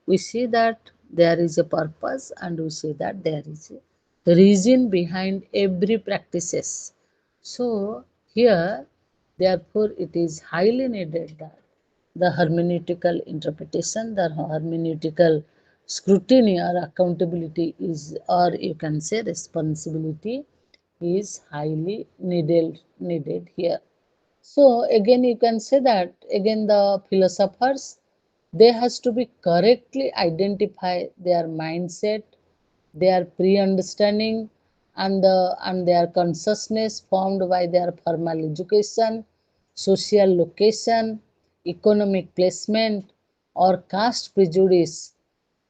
we see that there is a purpose and we see that there is a reason behind every practices. So here, therefore, it is highly needed that the hermeneutical interpretation, the hermeneutical scrutiny or accountability is, or you can say responsibility, is highly needed here. So again you can say that again the philosophers, they has to be correctly identify their mindset, their pre-understanding, and their consciousness formed by their formal education, social location, economic placement, or caste prejudice,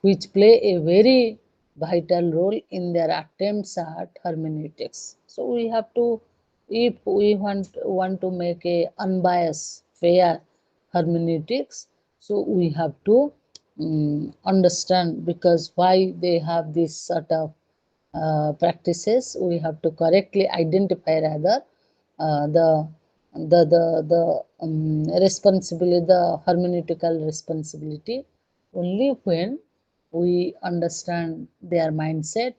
which play a very vital role in their attempts at hermeneutics. So we have to, if we want to make a unbiased fair hermeneutics. So we have to understand because why they have this sort of practices. We have to correctly identify rather uh, the the responsibility, the hermeneutical responsibility, only when we understand their mindset,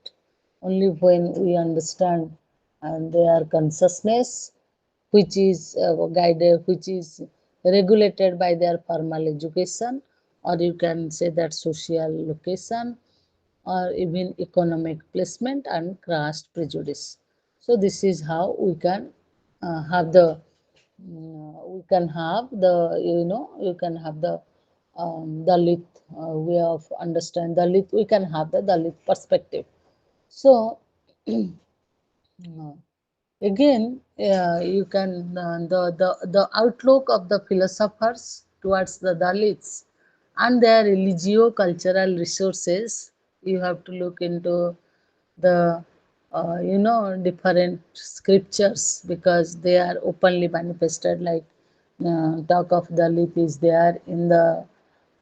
only when we understand their consciousness, which is guided, which is regulated by their formal education, or you can say that social location, or even economic placement and caste prejudice. So this is how we can have the we can have the you can have the Dalit way of understand Dalit. We can have the Dalit perspective. So uh, again, you can the outlook of the philosophers towards the Dalits and their religio-cultural resources. You have to look into the different scriptures because they are openly manifested. Like talk of Dalit is there in the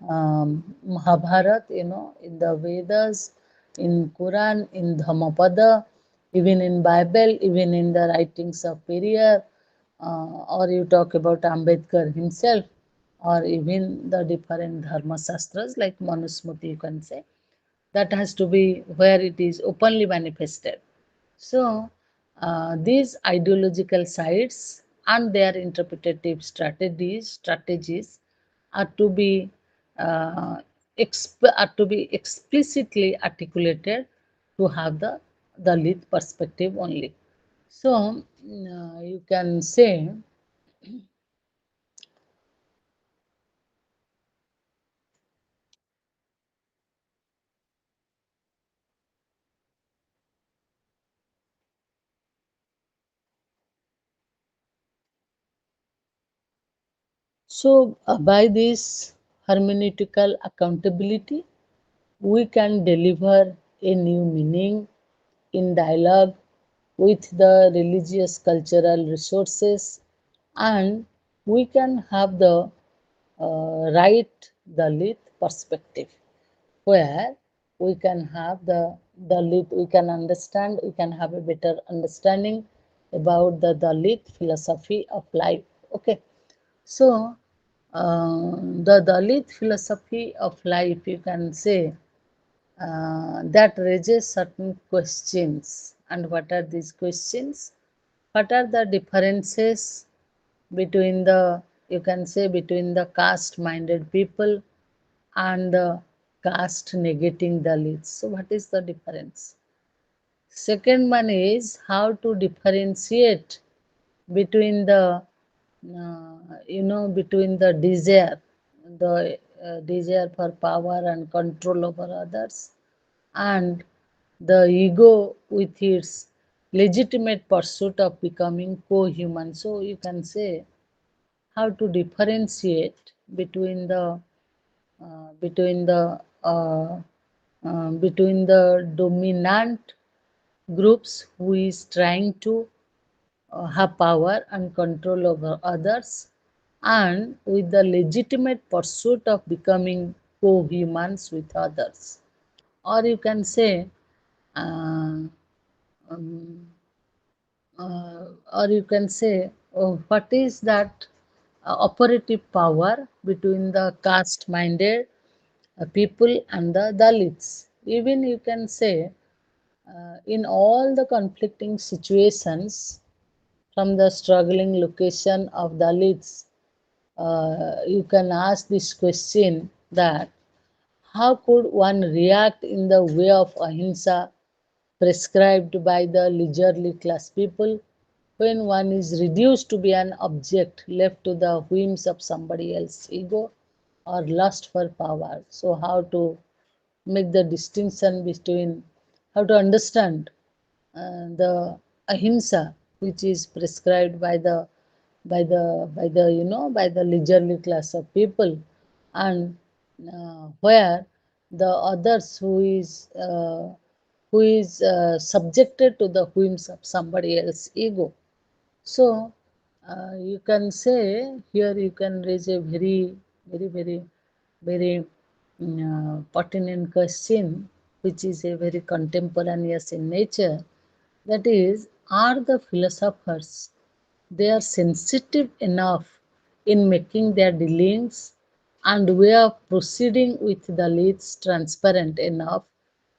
Mahabharat, in the Vedas, in Quran, in Dhammapada, even in Bible, even in the writings of Periyar, or you talk about Ambedkar himself, or even the different Dharma Shastras like Manusmriti, you can say. That has to be where it is openly manifested. So, these ideological sides and their interpretative strategies are to be are to be explicitly articulated to have the lead perspective only. So, you can say so. By this hermeneutical accountability, we can deliver a new meaning in dialogue with the religious cultural resources, and we can have the right Dalit perspective where we can have the Dalit, we can understand, we can have a better understanding about the Dalit philosophy of life. Okay, so the Dalit philosophy of life, you can say, that raises certain questions. And what are these questions? What are the differences between the, you can say, between the caste minded people and the caste negating Dalits? So, what is the difference? Second one is how to differentiate between the between the desire for power and control over others, and the ego with its legitimate pursuit of becoming co-human. So you can say how to differentiate between the between the dominant groups who is trying to have power and control over others, and with the legitimate pursuit of becoming co-humans with others. Or you can say, uh, um, or you can say, what is that operative power between the caste minded people and the Dalits? Even you can say, in all the conflicting situations, from the struggling location of Dalits, you can ask this question that how could one react in the way of ahimsa prescribed by the leisurely class people when one is reduced to be an object left to the whims of somebody else's ego or lust for power? So, how to make the distinction between, how to understand the ahimsa which is prescribed by the by the leisurely class of people, and where the others who is subjected to the whims of somebody else's ego. So You can say here you can raise a very pertinent question, which is a very contemporaneous in nature. That is, are the philosophers they are sensitive enough in making their dealings and way of proceeding with the leads transparent enough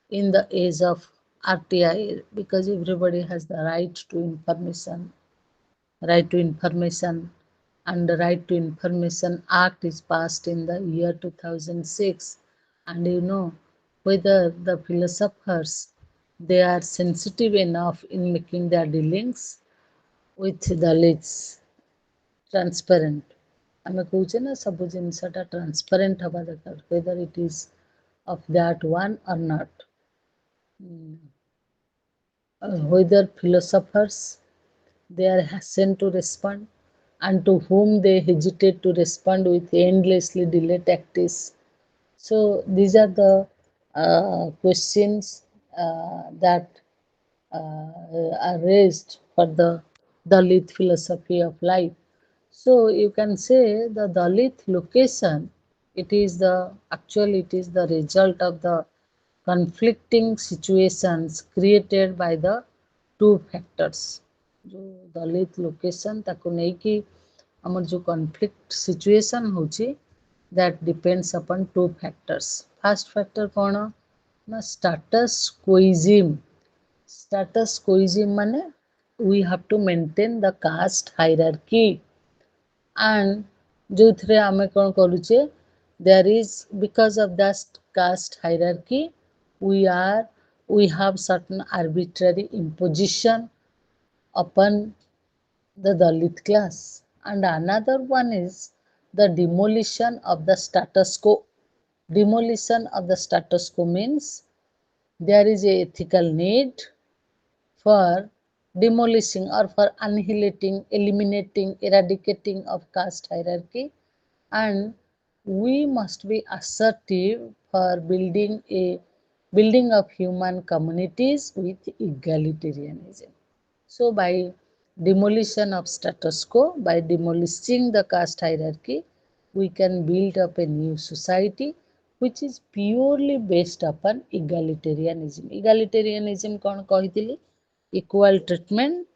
in the age of RTI, because everybody has the right to information, and the right to information act is passed in the year 2006. And you know whether the philosophers they are sensitive enough in making their dealings with the leads transparent. ଆମେ କହୁଛେ ନା ସବୁ ଜିନିଷଟା transparent ହେବା ଦରକାର, whether it is of that one or not. Whether philosophers they are hasten to respond, and to whom they hesitate to respond with endlessly delayed tactics. So these are the questions that are raised for the Dalit philosophy of life. So you can say the Dalit location, it is the result of the conflicting situations created by the two factors. जो दलित location ताको नेकी ଆମର जो conflict situation होची that depends upon two factors. First factor कौन ना status quoism. Status quoism माने we have to maintain the caste hierarchy, and ଯୋଉଥିରେ ଆମେ କ'ଣ କରୁଛେ there is because of that caste hierarchy we are we have certain arbitrary imposition upon the Dalit class, and another one is the demolition of the status quo. Demolition of the status quo means there is a ethical need for demolishing or for annihilating, eliminating, eradicating of caste hierarchy, and we must be assertive for building of human communities with egalitarianism. So by demolition of status quo, by demolishing the caste hierarchy, we can build up a new society which is purely based upon egalitarianism. Egalitarianism କ'ଣ କହିଥିଲି? Equal treatment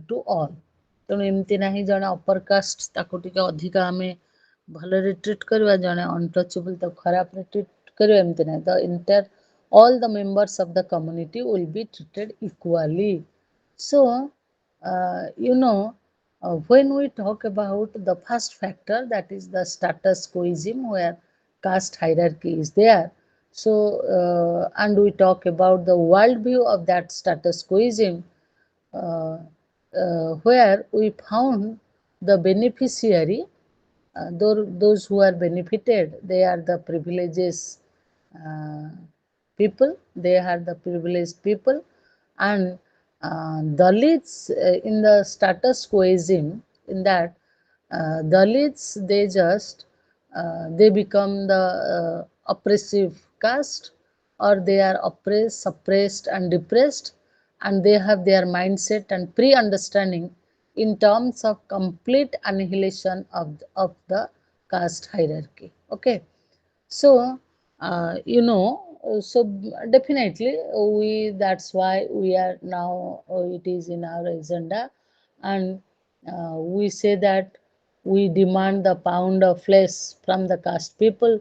to all. ତେଣୁ ଏମିତି ନାହିଁ ଜଣେ ଅପର caste ତାକୁ ଟିକେ ଅଧିକା ଆମେ ଭଲରେ ଟ୍ରିଟ୍ କରିବା, ଜଣେ ଅନଟଚେବଲ୍ ତାକୁ ଖରାପରେ ଟ୍ରିଟ୍ କରିବା, ଏମିତି ନାହିଁ. ଦ inter all the members of the community will be treated equally. So, when we talk about the first factor, that is the status quoism, where caste hierarchy is there. So, and we talk about the worldview of that status quoism, uh, where we found the beneficiary, those who are benefited, they are the privileges uh, people, they are the privileged people, and Dalits in the status quoism, in that Dalits they become the oppressive caste, or they are oppressed, suppressed, and depressed, and they have their mindset and pre-understanding in terms of complete annihilation of the caste hierarchy. Okay. So, so definitely that's why we are now, it is in our agenda, and we say that we demand the pound of flesh from the caste people,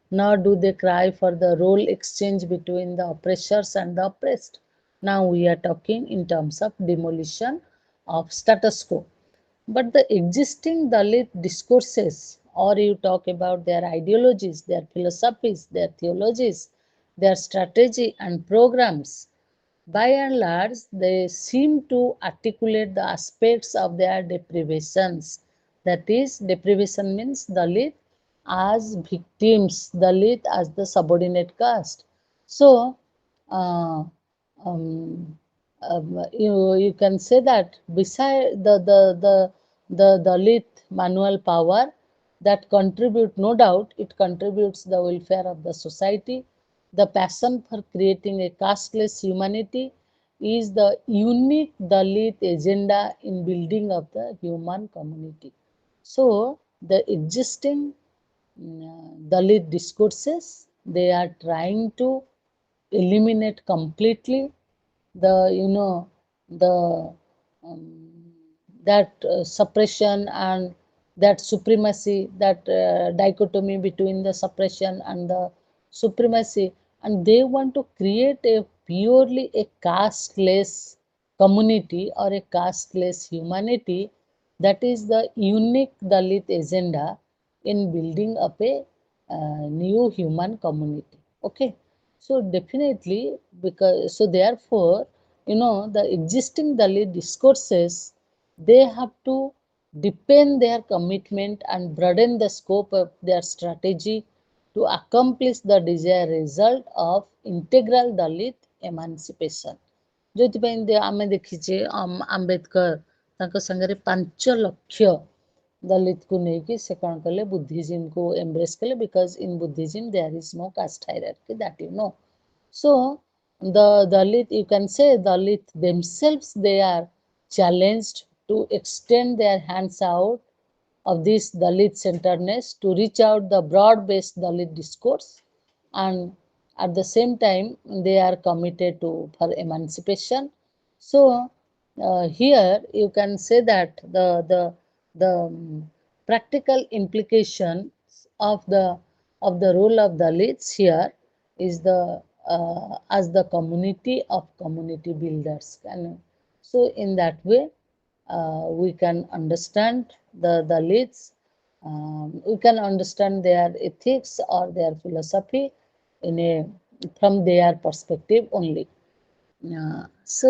nor do they cry for the role exchange between the oppressors and the oppressed. Now we are talking in terms of demolition of status quo. But the existing Dalit discourses, or you talk about their ideologies, their philosophies, their theologies, their strategy and programs, by and large, they seem to articulate the aspects of their deprivations. That is, deprivation means Dalit as victims, Dalit as the subordinate caste. So, uh, um, you can say that beside the Dalit manual power that contribute, no doubt, it contributes the welfare of the society, the passion for creating a casteless humanity, is the unique Dalit agenda in building of the human community. So the existing Dalit discourses, they are trying to eliminate completely the the that suppression and that supremacy, that dichotomy between the suppression and the supremacy, and they want to create a purely a casteless community or a casteless humanity. That is the unique Dalit agenda in building up a new human community. Okay, so definitely, because so therefore, the existing Dalit discourses, they have to deepen their commitment and broaden the scope of their strategy to accomplish the desired result of integral Dalit emancipation. ଯୋଉଥିପାଇଁ ଆମେ ଦେଖିଛେ ଆମ୍ବେଦକର ତାଙ୍କ ସାଙ୍ଗରେ 5 ଲକ୍ଷ ଦଳିତକୁ ନେଇକି ସେ କ'ଣ କଲେ, ବୁଦ୍ଧିଜିମକୁ ଏମ୍ବ୍ରେସ୍ କଲେ, because in Buddhism there is no caste hierarchy, that you know. So the Dalit, you can say Dalit themselves, they are challenged to extend their hands out of this Dalit centeredness to reach out the broad-based Dalit discourse, and at the same time they are committed to for emancipation. So here you can say that the practical implications of the role of Dalits here is the as the community of community builders. And so in that way we can understand the leads, we can understand their ethics or their philosophy in a from their perspective only. So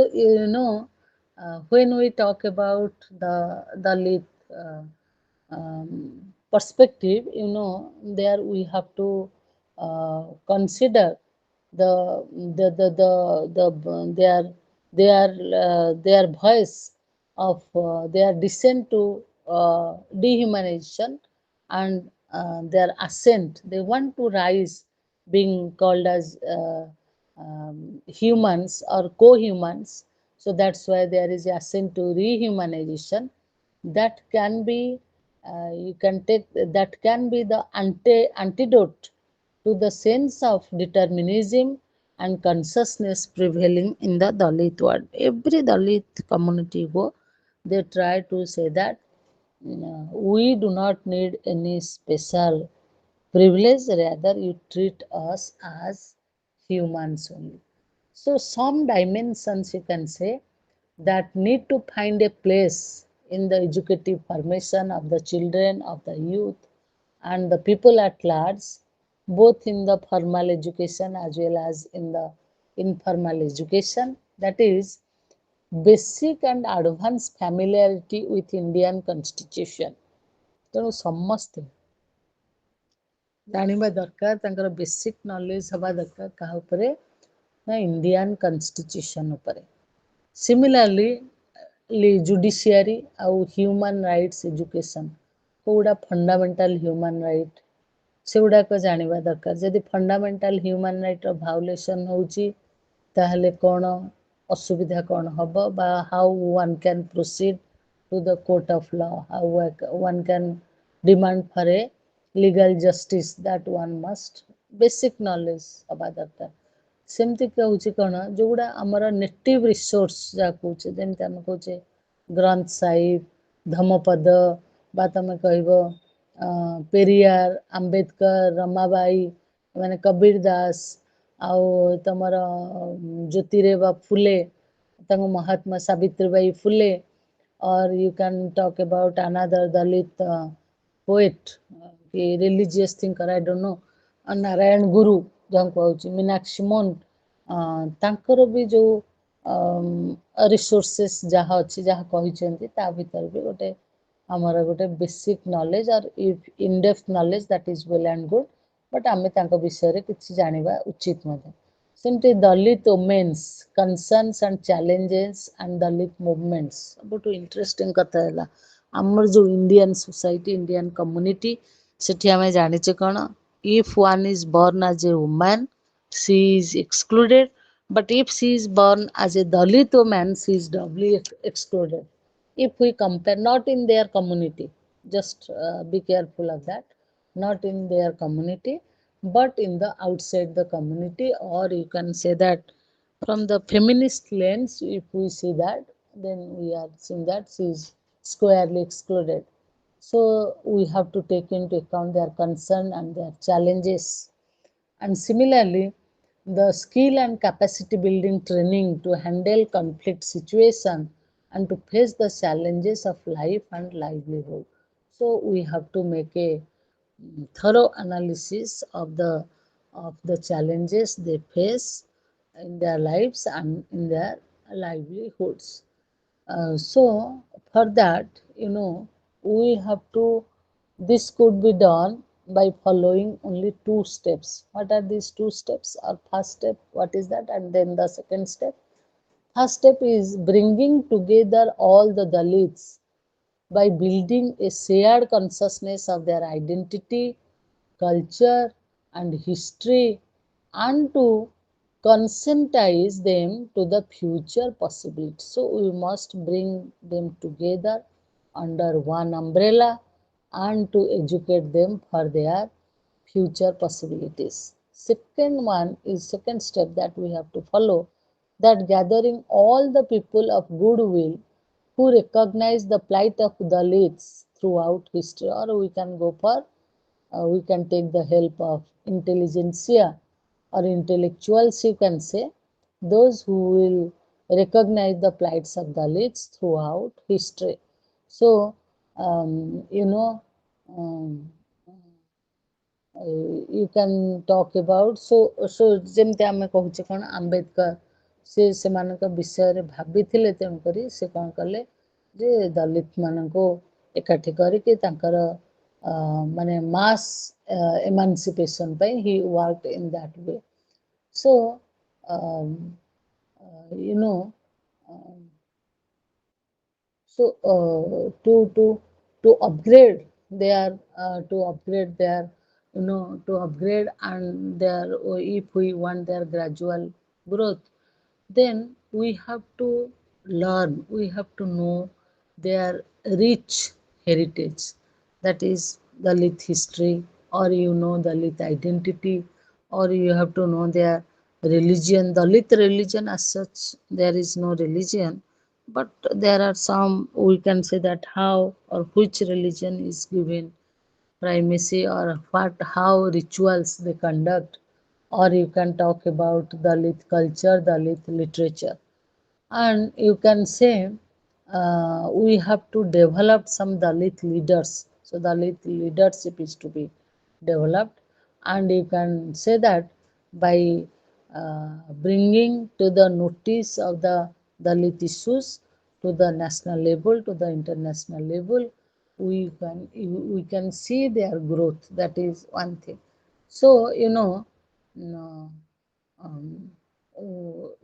when we talk about the lead perspective, there we have to consider the their voice of their descent to dehumanization and their ascent. They want to rise, being called as humans or co-humans. So that's why there is ascent to rehumanization. That can be you can take that can be the antidote to the sense of determinism and consciousness prevailing in the Dalit world. Every Dalit community go, they try to say that we do not need any special privilege, rather you treat us as humans only. So some dimensions, you can say, that need to find a place in the educative formation of the children, of the youth, and the people at large, both in the formal education as well as in the informal education. That is basic and advanced familiarity with Indian constitution. ତେଣୁ ସମସ୍ତେ ଜାଣିବା ଦରକାର, ତାଙ୍କର basic knowledge ହେବା ଦରକାର କାହା ଉପରେ, ନା ଇଣ୍ଡିଆନ କନଷ୍ଟିଚ୍ୟୁସନ୍ ଉପରେ। ସିମିଲାରଲି ଜୁଡ଼ିସିଆରୀ ଆଉ ହ୍ୟୁମାନ୍ ରାଇଟ୍ସ ଏଜୁକେସନ୍, କେଉଁଗୁଡ଼ା ଫଣ୍ଡାମେଣ୍ଟାଲ ହ୍ୟୁମାନ୍ ରାଇଟ୍, ସେଗୁଡ଼ାକ ଜାଣିବା ଦରକାର। ଯଦି ଫଣ୍ଡାମେଣ୍ଟାଲ ହ୍ୟୁମାନ୍ ରାଇଟ୍ର ଭାଉଲେସନ୍ ହେଉଛି, ତାହେଲେ କ'ଣ ଅସୁବିଧା କ'ଣ ହେବ, ବା how one can proceed to the court of law, how one can demand for a legal justice, that one must basic knowledge ହେବା ଦରକାର। ସେମିତି କହୁଛି କ'ଣ, ଯେଉଁଗୁଡ଼ା ଆମର ନେଟିଭ୍ ରିସୋର୍ସ ଯାହା କହୁଛେ, ଯେମିତି ଆମେ କହୁଛେ ଗ୍ରନ୍ଥ ସାହିବ, ଧମପଦ, ବା ତମେ କହିବ ପେରିୟାର, ଆମ୍ବେଦକର, ରମାବାଇ, ମାନେ କବୀର ଦାସ, ଆଉ ତମର ଜ୍ୟୋତିରେବା ଫୁଲେ, ତାଙ୍କ ମହାତ୍ମା ସାବିତ୍ରୀବାଇ ଫୁଲେ, or you can talk about another Dalit poet, religious thinker, I don't know, Narayan ଗୁରୁ ଯାହାଙ୍କୁ କହୁଛି, ମୀନାକ୍ଷୀ ମୋହନ, ତାଙ୍କର ବି ଯେଉଁ ରିସୋର୍ସେସ୍ ଯାହା ଅଛି, ଯାହା କହିଛନ୍ତି, ତା ଭିତରେ ବି ଗୋଟେ ଆମର ଗୋଟେ basic knowledge or in depth knowledge, that is well and good, but ଆମେ ତାଙ୍କ ବିଷୟରେ କିଛି ଜାଣିବା ଉଚିତ ମଧ୍ୟ। ସେମିତି Dalit women's concerns and challenges and Dalit movements, ସବୁଠୁ ଇଣ୍ଟରେଷ୍ଟିଂ କଥା ହେଲା, ଆମର ଯେଉଁ ଇଣ୍ଡିଆନ୍ ସୋସାଇଟି, ଇଣ୍ଡିଆନ୍ କମ୍ୟୁନିଟି, ସେଠି ଆମେ ଜାଣିଛେ କ'ଣ, if one is born as a woman, she is excluded But if she is born as a Dalit woman, she is doubly excluded. If we compare, not in their community, just be careful of that, not in their community, but in the outside the community, or you can say that from the feminist lens, if we see that, then we are seeing that she is squarely excluded. So we have to take into account their concern and their challenges. And similarly, the skill and capacity building training to handle conflict situation and to face the challenges of life and livelihood. So we have to make a thorough analysis of the challenges they face in their lives and in their livelihoods. So for that, we have to, this could be done by following only two steps. What are these two steps? Or first step, what is that? And then the second step. First step is bringing together all the Dalits by building a shared consciousness of their identity, culture, and history, and to conscientize them to the future possibilities. So, we must bring them together under one umbrella and to educate them for their future possibilities. Second one is second step that we have to follow, that gathering all the people of goodwill who recognize the plight of Dalits throughout history, or we can go for, we can take the help of intelligentsia or intellectuals, you can say, those who will recognize the plights of Dalits throughout history. So, you know, um, you can talk about, so ଯେମିତି ଆମେ କହୁଛେ କ'ଣ, ଆମ୍ବେଦକର ସେ ସେମାନଙ୍କ ବିଷୟରେ ଭାବିଥିଲେ, ତେଣୁକରି ସେ କ'ଣ କଲେ ଯେ ଦଲିତ ମାନଙ୍କୁ ଏକାଠି କରିକି ତାଙ୍କର ମାନେ ମାସ୍ ଏମାନ୍ସିପେସନ୍ ପାଇଁ he work in that way. So, um, you know, so to upgrade their to upgrade and their, if we want their gradual growth, then we have to learn, we have to know their rich heritage, that is Dalit history, or Dalit identity, or you have to know their religion. Dalit religion as such, there is no religion, but there are some, we can say that how or which religion is given primacy, or what, how rituals they conduct, or you can talk about Dalit culture, Dalit literature. And you can say we have to develop some Dalit leaders. So Dalit leadership is to be developed, and you can say that by bringing to the notice of the Dalit issues to the national level, to the international level, we can see their growth. That is one thing. So no, um,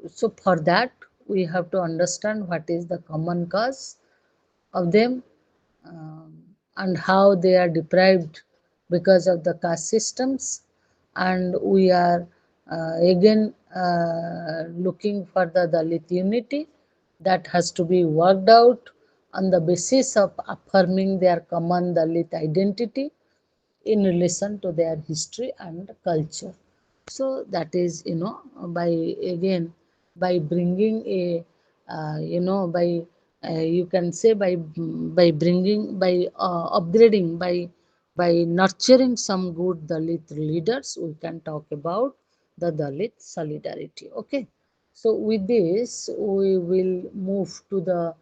so for that, we have to understand what is the common cause of them, um, and how they are deprived because of the caste systems. And we are again looking for the Dalit unity that has to be worked out on the basis of affirming their common Dalit identity in relation to their history and culture. So that is, by again, by bringing a, by you can say by bringing, by upgrading, by nurturing some good Dalit leaders, we can talk about the Dalit solidarity. Okay. So with this, we will move to the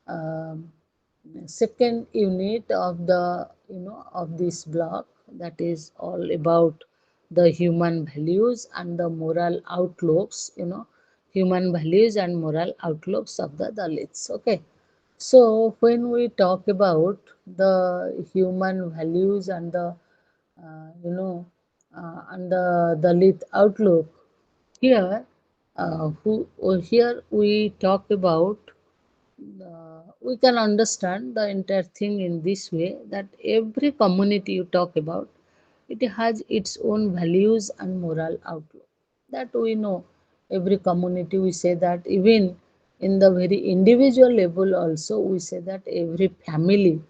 um second unit of the, of this block, that is all about the human values and the moral outlooks, human values and moral outlooks of the Dalits. Okay. So when we talk about the human values and the and the Dalit outlook, here here we talk about, we can understand the entire thing in this way, that every community you talk about, it has its own values and moral outlook, that we know. every community we say that, even in the very individual level also we say that every family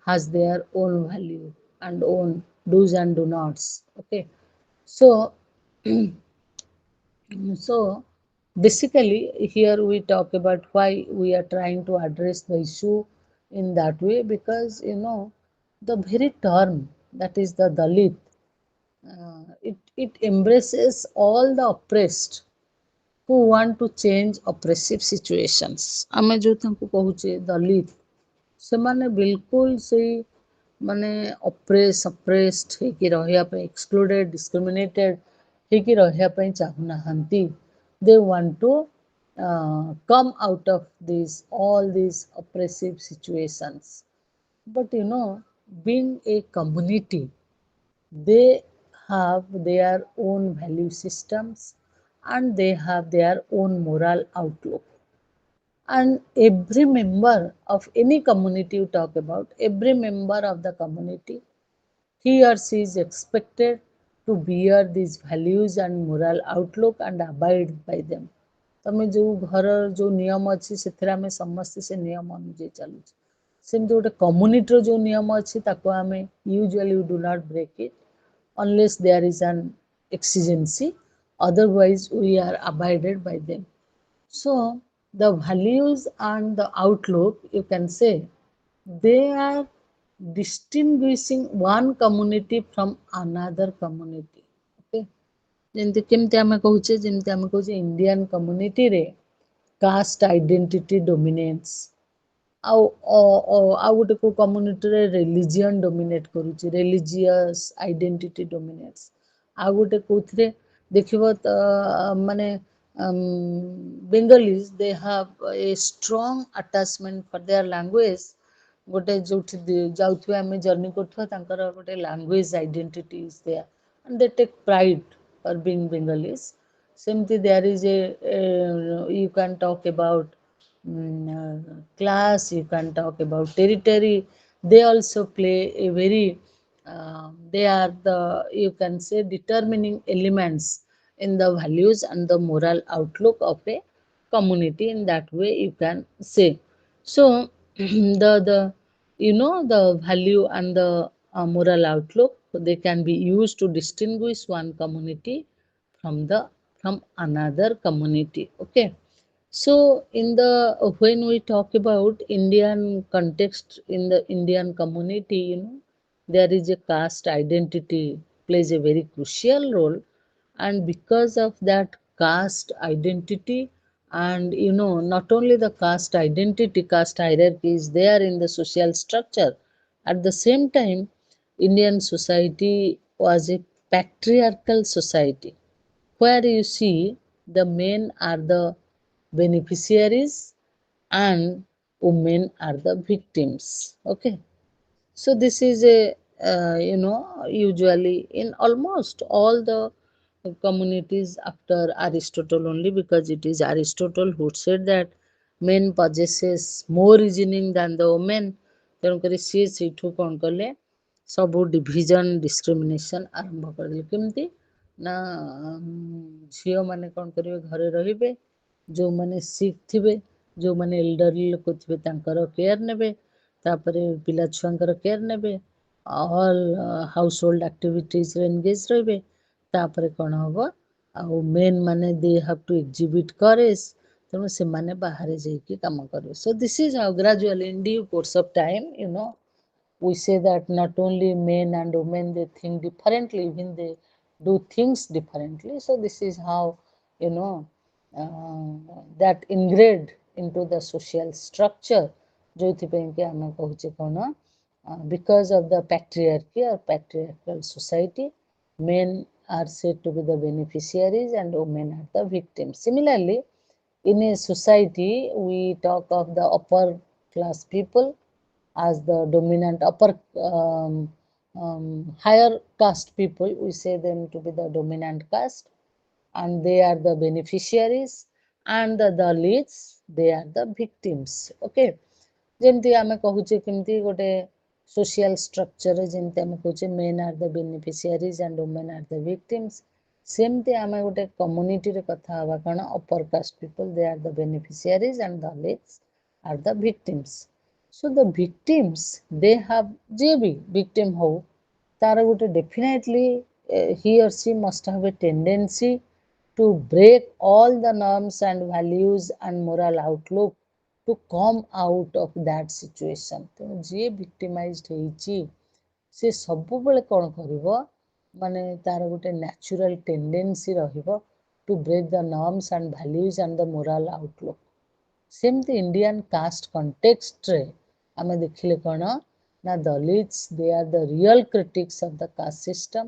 has their own value and own do's and do nots. Okay, so so basically here we talk about why we are trying to address the issue in that way, because the very term that is the Dalit, it embraces all the oppressed who want to change oppressive situations. ଆମେ ଯେଉଁ ତାଙ୍କୁ କହୁଛେ ଦଲିତ, ସେମାନେ ବିଲକୁଲ ସେଇ ମାନେ ଅପ୍ରେସ୍ଡ ହେଇକି ରହିବା ପାଇଁ, ଏକ୍ସକ୍ଲୁଡେଡ୍ ଡିସ୍କ୍ରିମିନେଟେଡ୍ ହେଇକି ରହିବା ପାଇଁ ଚାହୁଁନାହାନ୍ତି। They want to come out of all these oppressive situations. But being a community, they have their own value systems and they have their own moral outlook. And every member of any community you talk about, every member of the community, he or she is expected to bear these values and moral outlook and abide by them. ତମେ ଯେଉଁ ଘରର ଯେଉଁ ନିୟମ ଅଛି ସେଥିରେ ଆମେ ସମସ୍ତେ ସେ ନିୟମ ଅନୁଯାୟୀ ଚାଲୁଛୁ। ସେମିତି ଗୋଟେ କମ୍ୟୁନିଟିର ଯେଉଁ ନିୟମ ଅଛି ତାକୁ ଆମେ usually you do not break it unless there is an exigency, otherwise we are abided by them. So the values and the outlook, you can say, they are distinguishing one community from another community. Okay, ଯେମିତି କେମିତି ଆମେ କହୁଛେ, ଯେମିତି ଆମେ କହୁଛେ Indian କମ୍ୟୁନିଟିରେ caste identity dominance, ଆଉ ଆଉ ଗୋଟେ କେଉଁ କମ୍ୟୁନିଟିରେ ରିଲିଜିଅନ୍ ଡୋମିନେଟ୍ କରୁଛି, ରିଲିଜିୟସ୍ ଆଇଡେଣ୍ଟିଟି ଡୋମିନେଟ୍ସ। ଆଉ ଗୋଟେ କେଉଁଥିରେ ଦେଖିବ ତ ମାନେ Bengalis they have a strong attachment for their language. ଗୋଟେ ଯେଉଁଠି ଯାଉଥିବେ ଆମେ ଜର୍ଣ୍ଣି କରୁଥିବା, ତାଙ୍କର ଗୋଟେ language identity is there and they take pride for being Bengalis. Seemti there is you can talk about class, you can talk about territory. They also play a very, they are the, you can say, determining elements in the values and the moral outlook of a community. In that way, you can say. So, the the value and the moral outlook, they can be used to distinguish one community from another community. Okay, so in the when we talk about Indian context, in the Indian community, there is a caste identity plays a very crucial role. And because of that caste identity, and not only the caste identity, caste hierarchy is there in the social structure. At the same time, Indian society was a patriarchal society, where you see the men are the beneficiaries and women are the victims. Okay, so this is a usually in almost all the communities after Aristotle only, because it is Aristotle who said that men possesses more reasoning than the women. ତେଣୁକରି ସିଏ ସେଇଠୁ କ'ଣ କଲେ, ସବୁ division discrimination ଆରମ୍ଭ କରିଦେଲେ। କେମିତି ନା ଝିଅମାନେ କ'ଣ କରିବେ, ଘରେ ରହିବେ, ଯେଉଁମାନେ ସିକ୍ ଥିବେ, ଯେଉଁମାନେ ଏଲ୍ଡରଲି ଲୋକ ଥିବେ ତାଙ୍କର କେୟାର ନେବେ, ତାପରେ ପିଲା ଛୁଆଙ୍କର କେୟାର ନେବେ, ଅଲ୍ ହାଉସ୍ ହୋଲ୍ଡ ଆକ୍ଟିଭିଟିଜ୍ରେ ଏନଗେଜ୍ ରହିବେ। ତାପରେ କ'ଣ ହେବ, ଆଉ ମେନ୍ ମାନେ they have to exhibit courage, ତେଣୁ ସେମାନେ ବାହାରେ ଯାଇକି କାମ କରିବେ। So this is how gradually in due course of time we say that not only men and women, they think differently, even they do things differently. So this is how that ingrained into the social structure, ଯୋଉଥିପାଇଁ କି ଆମେ କହୁଛେ କ'ଣ, because of the patriarchy or patriarchal society, men are said to be the beneficiaries and women are the victims. Similarly, in a society, we talk of the upper class people as the dominant upper higher caste people, we say them to be the dominant caste, and they are the beneficiaries, and the Dalits, they are the victims. Okay, ଯେମିତି ଆମେ କହୁଛେ କେମିତି ଗୋଟେ social structure, ଯେମିତି ଆମେ କହୁଛେ men are the beneficiaries and women are the victims. ସେମିତି ଆମେ ଗୋଟେ କମ୍ୟୁନିଟିରେ କଥା ହେବା କ'ଣ upper caste people they are the beneficiaries and Dalits are the victims. So the victims they have ଯିଏ ବି ଭିକ୍ଟିମ୍ ହଉ ତାର ଗୋଟେ definitely he or she must have a tendency to break all the norms and values and moral outlook to come out of that situation। ତେଣୁ ଯିଏ ଭିକ୍ଟିମାଇଜ୍ଡ ହେଇଛି ସେ ସବୁବେଳେ କ'ଣ କରିବ, ମାନେ ତାର ଗୋଟେ ନ୍ୟାଚୁରାଲ ଟେଣ୍ଡେନ୍ସି ରହିବ to break the norms and values and the moral outlook. ସେମିତି ଇଣ୍ଡିଆନ୍ କାଷ୍ଟ କଣ୍ଟେକ୍ସଟରେ ଆମେ ଦେଖିଲେ କ'ଣ ନା Dalits they are the real critics of the caste system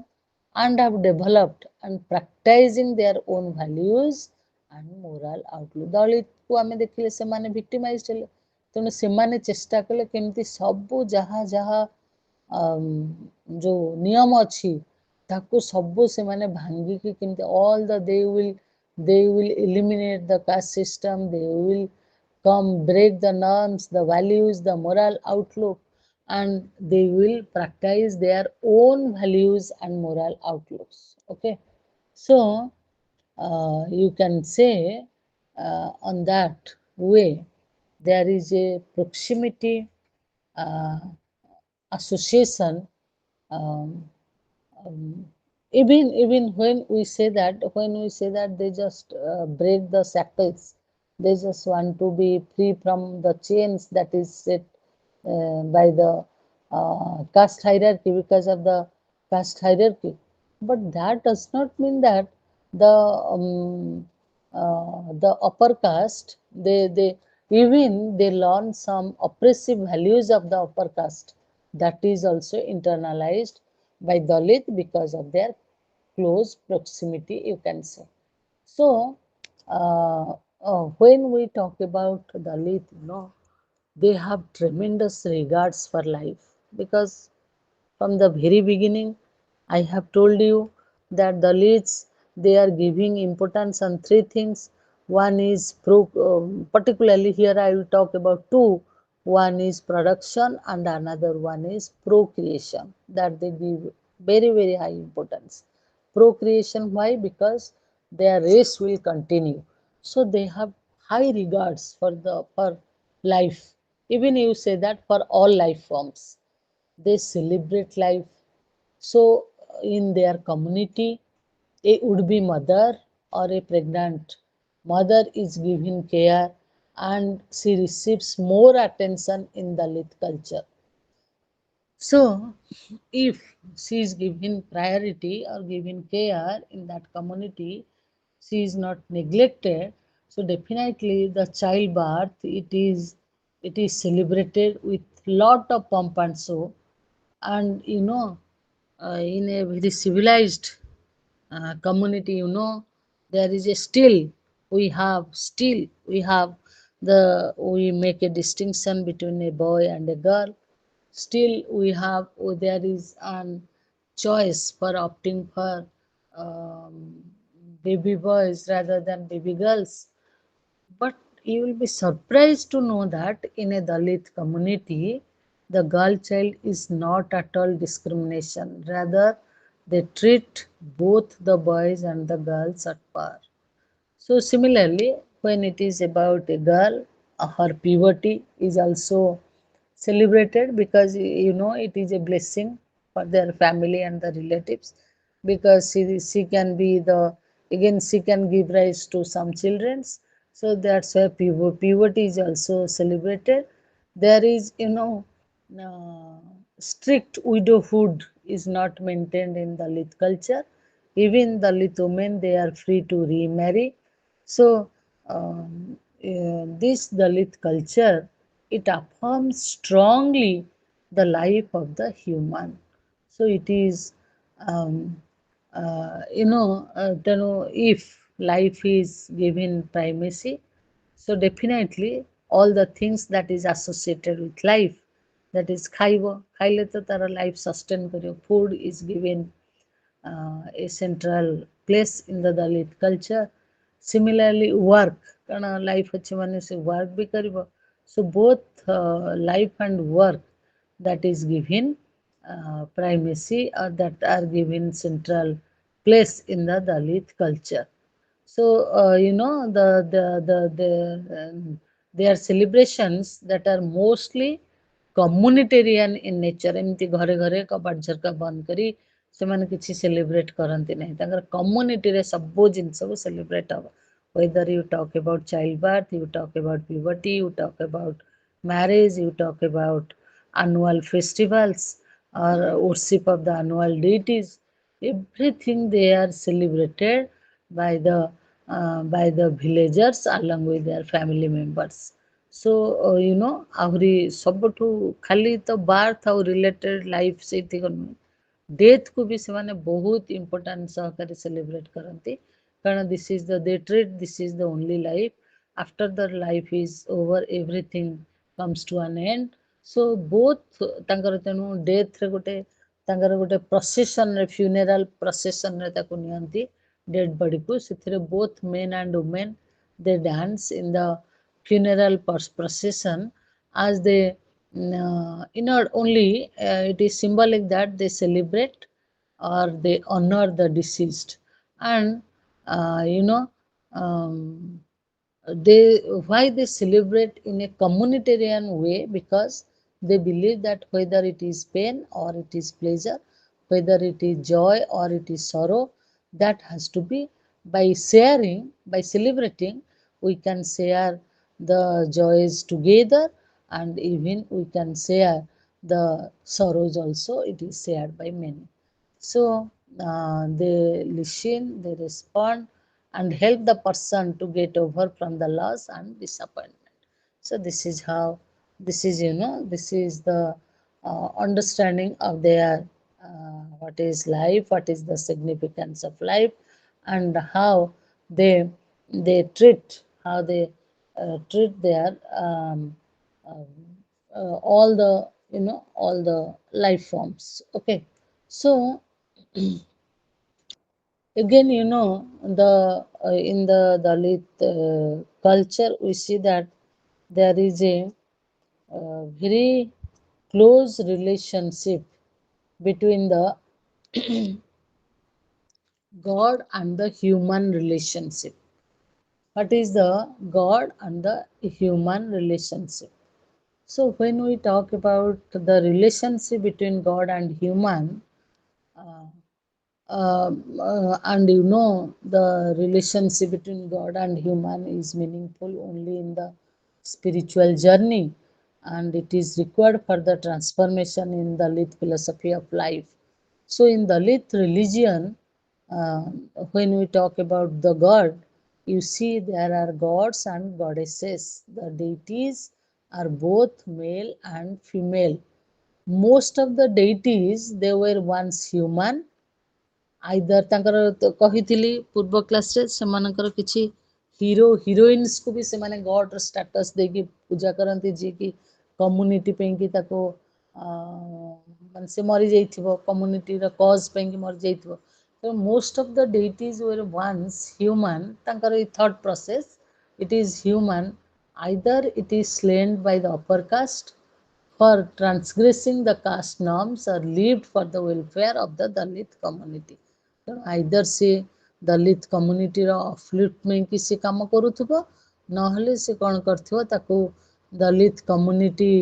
and have developed and practicing their own values and moral outlook। ଦଳିତକୁ ଆମେ ଦେଖିଲେ ସେମାନେ ଭିକ୍ଟିମାଇଜ୍ଡ ହେଲେ, ତେଣୁ ସେମାନେ ଚେଷ୍ଟା କଲେ କେମିତି ସବୁ ଯାହା ଯାହା ଯେଉଁ ନିୟମ ଅଛି ତାକୁ ସବୁ ସେମାନେ ଭାଙ୍ଗିକି କେମିତି all the they will eliminate the caste system, they will come break the norms, the values, the moral outlook, and they will practice their own values and moral outlooks। Okay, so you can say on that way there is a proximity uh, association, um, um, even when we say that they just break the shackles, they just want to be free from the chains that is set by the caste hierarchy, because of the caste hierarchy. But that does not mean that the the upper caste they even they learn some oppressive values of the upper caste, that is also internalized by Dalit because of their close proximity, you can say. So, when we talk about Dalit, they have tremendous regards for life, because from the very beginning, I have told you that the leads they are giving importance on three things. One is particularly here I will talk about two. One is production and another one is procreation, that they give very high importance. Procreation, why? Because their race will continue. So they have high regards for life. Even you say that for all life forms they celebrate life. So, in their community, a would be mother or a pregnant mother is given care and she receives more attention in Dalit culture. So, if she is given priority or given care in that community, she is not neglected. So, definitely the childbirth it is celebrated with lot of pomp and show. And in a very civilized community, there is a still we have we make a distinction between a boy and a girl. Still there is an choice for opting for baby boys rather than baby girls. But you will be surprised to know that in a Dalit community, the girl child is not at all discrimination. Rather, they treat both the boys and the girls at par. So similarly, when it is about a girl, her puberty is also celebrated, because it is a blessing for their family and the relatives, because she can be the again she can give rise to some childrens. So that's why puberty is also celebrated. There is uh, strict widowhood is not maintained in Dalit culture. Even Dalit women they are free to remarry. So, this Dalit culture it affirms strongly the life of the human. So it is, if life is given primacy, so definitely all the things that is associated with life, that is ଖାଇଲେ ତ ତାର life sustain କରିବ, food is given a central place in the Dalit culture। Similarly, work, କାରଣ life ଅଛି ମାନେ ସେ work ବି କରିବ। So both life and work that is given primacy or that are given central place in the Dalit culture. So they are celebrations that are mostly communitarian in nature. ଏମିତି ଘରେ ଘରେ କବାଟ ଝରକା ବନ୍ଦ କରି ସେମାନେ କିଛି ସେଲିବ୍ରେଟ କରନ୍ତି ନାହିଁ, ତାଙ୍କର କମ୍ୟୁନିଟିରେ ସବୁ ଜିନିଷକୁ ସେଲିବ୍ରେଟ ହବ. Whether you talk about childbirth, you talk about puberty, you talk about marriage, you talk about annual festivals or worship of the annual deities, everything they are celebrated by the villagers along with their family members. So ଆହୁରି ସବୁଠୁ ଖାଲି ତ birth ଆଉ related life ସେଇଠି ଡେଥକୁ ବି ସେମାନେ ବହୁତ importance ସହକାରେ celebrate କରନ୍ତି, କାରଣ they treat this is the only life, after the life is over everything comes to an end. So both ତାଙ୍କର ତେଣୁ ଡେଥ୍ରେ ତାଙ୍କର ଗୋଟେ ପ୍ରସେସନ୍ରେ, ଫ୍ୟୁନେରାଲ୍ ପ୍ରସେସନ୍ରେ ତାକୁ ନିଅନ୍ତି ଡେଡ୍ ବଡ଼ିକୁ. ସେଥିରେ both men and women they dance in the funeral procession, as they not only it is symbolic that they celebrate or they honor the deceased. And uh, you know um, they why they celebrate in a communitarian way, because they believe that whether it is pain or it is pleasure, whether it is joy or it is sorrow, that has to be by sharing, by celebrating, we can share the joys together, and even we can share the sorrows also, it is shared by many. So they listen, they respond, and help the person to get over from the loss and disappointment. So this is how, this is the understanding of their what is life, what is the significance of life, and how they treat their uh, all the life forms. Okay, so again, the in the Dalit culture, we see that there is a very close relationship between the God and the human relationship. What is the God and the human relationship? So when we talk about the relationship between God and human, uh, and the relationship between God and human is meaningful only in the spiritual journey, and it is required for the transformation in the Dalit philosophy of life. So in Dalit religion, uh, when we talk about the God, you see there are gods and goddesses. The deities are both male and female. Most of the deities, they were once human, either ତାଙ୍କର କହିଥିଲି ପୂର୍ବ କ୍ଲାସରେ, ସେମାନଙ୍କର କିଛି ହିରୋଇନ୍ସକୁ ବି ସେମାନେ ଗଡର status ଦେଇକି ପୂଜା କରନ୍ତି, ଯିଏକି କମ୍ୟୁନିଟି ପାଇଁକି ତାକୁ ମାନେ ସେ ମରିଯାଇଥିବ, କମ୍ୟୁନିଟିର କଜ୍ ପାଇଁକି ମରିଯାଇଥିବ. ତେଣୁ most of the deities were ones human. ତାଙ୍କର ଏଇ thought process, it is human, either it is slain by the upper caste for transgressing the caste norms or lived for the welfare of the Dalit community. ତେଣୁ either ସେ ଦଲିତ କମ୍ୟୁନିଟିର ଅପଲିଫ୍ଟମେଣ୍ଟ କି ସେ କାମ କରୁଥିବ, ନହେଲେ ସେ କ'ଣ କରିଥିବ, ତାକୁ ଦଲିତ କମ୍ୟୁନିଟି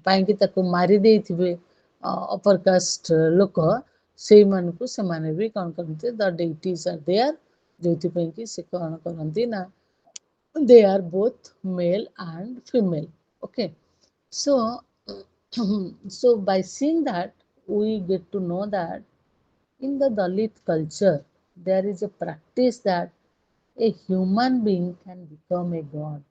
ପାଇଁକି ତାକୁ ମାରି ଦେଇଥିବେ ଅପର କାଷ୍ଟ ଲୋକ, ସେଇମାନଙ୍କୁ ସେମାନେ ବି କ'ଣ କରନ୍ତି, ଦ ଡେଇଟିଜ୍ ଆର୍ ଦେୟାର, ଯେଉଁଥିପାଇଁକି ସେ କ'ଣ କରନ୍ତି ନା, they are both male and female. Okay, so so by seeing that, we get to know that in the Dalit culture, there is a practice that a human being can become a god.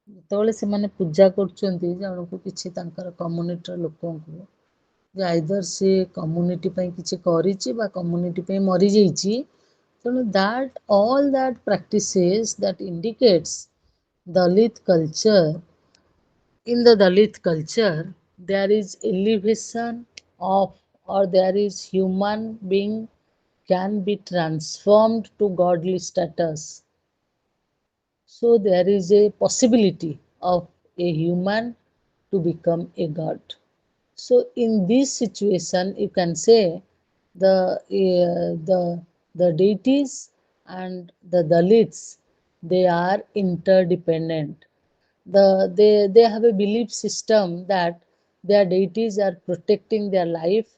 ଯେତେବେଳେ ସେମାନେ ପୂଜା କରୁଛନ୍ତି ଜଣକୁ, କିଛି ତାଙ୍କର କମ୍ୟୁନିଟିର ଲୋକଙ୍କୁ, ଯେ either ସେ community ପାଇଁ କିଛି କରିଛି ବା କମ୍ୟୁନିଟି ପାଇଁ ମରିଯାଇଛି, ତେଣୁ all that practices that indicates Dalit culture. In the Dalit culture, there is elevation of, or there is human being can be transformed to godly status. So there is a possibility of a human to become a god. So in this situation, you can say The deities and the Dalits, they are interdependent. They have a belief system that their deities are protecting their life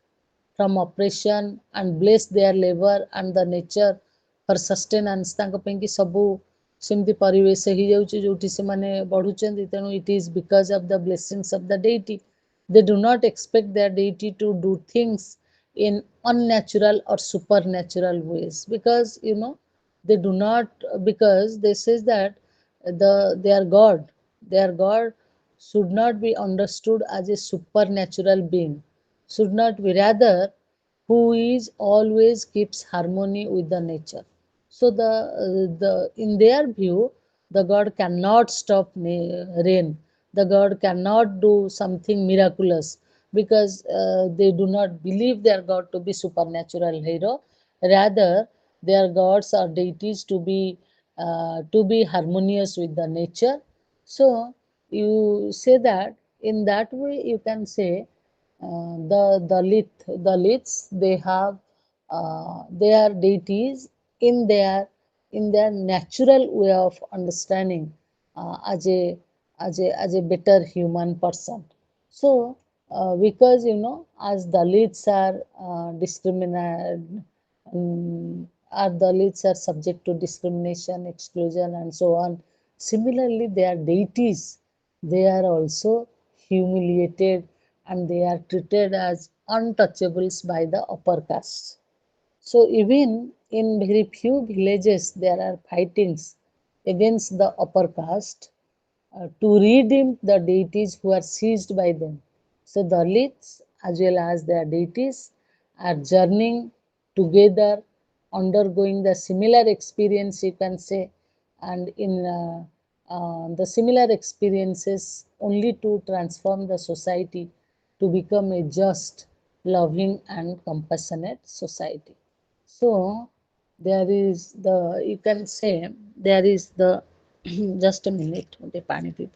from oppression and bless their labor and the nature for sustenance ତାଙ୍କ ପାଇଁ କି ସବୁ ସେମିତି ପରିବେଶ ହେଇଯାଉଛି ଯୋଉଠି ସେମାନେ ବଢୁଛନ୍ତି ତେଣୁ it is because of the blessings of the deity. They do not expect their deity to do things in unnatural or supernatural ways because they do not, because they says that their god should not be understood as a supernatural being, should not be, rather who is always keeps harmony with the nature. So the in their view, the god cannot stop rain. The god cannot do something miraculous because they do not believe their god to be supernatural hero. Rather, their gods or deities to be harmonious with the nature. So you say that in that way you can say Dalits, they have their deities in their natural way of understanding as a better human person. So because as Dalits are discriminated, our Dalits are subject to discrimination, exclusion, and so on. Similarly, their deities, they are also humiliated and they are treated as untouchables by the upper caste. So even in very few villages, there are fightings against the upper caste to redeem the deities who are seized by them. So Dalits as well as their deities are journeying together, undergoing the similar experience, you can say, and in the similar experiences only to transform the society to become a just, loving, and compassionate society. So there is the, you can say, there is the just a minute, okay, pani pipo.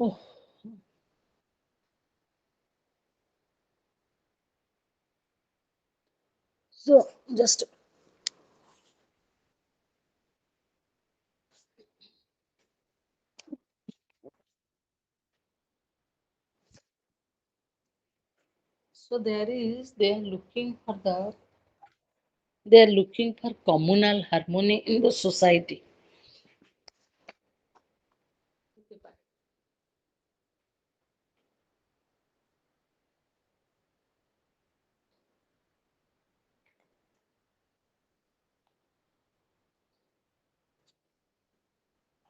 Oh, so just so they are looking for communal harmony in the society.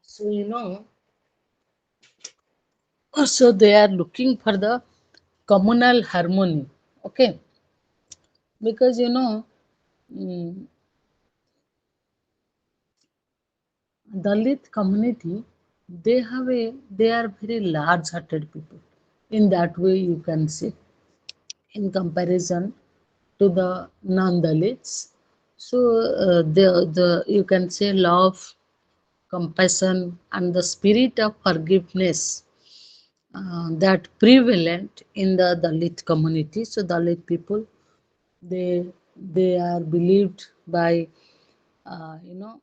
So so they are looking for the communal harmony. Okay, because mm, Dalit community, they are very large-hearted people. In that way, you can say, in comparison to the non-Dalits. So the you can say love, compassion, and the spirit of forgiveness that prevalent in the Dalit community. So Dalit people, they they are believed by you know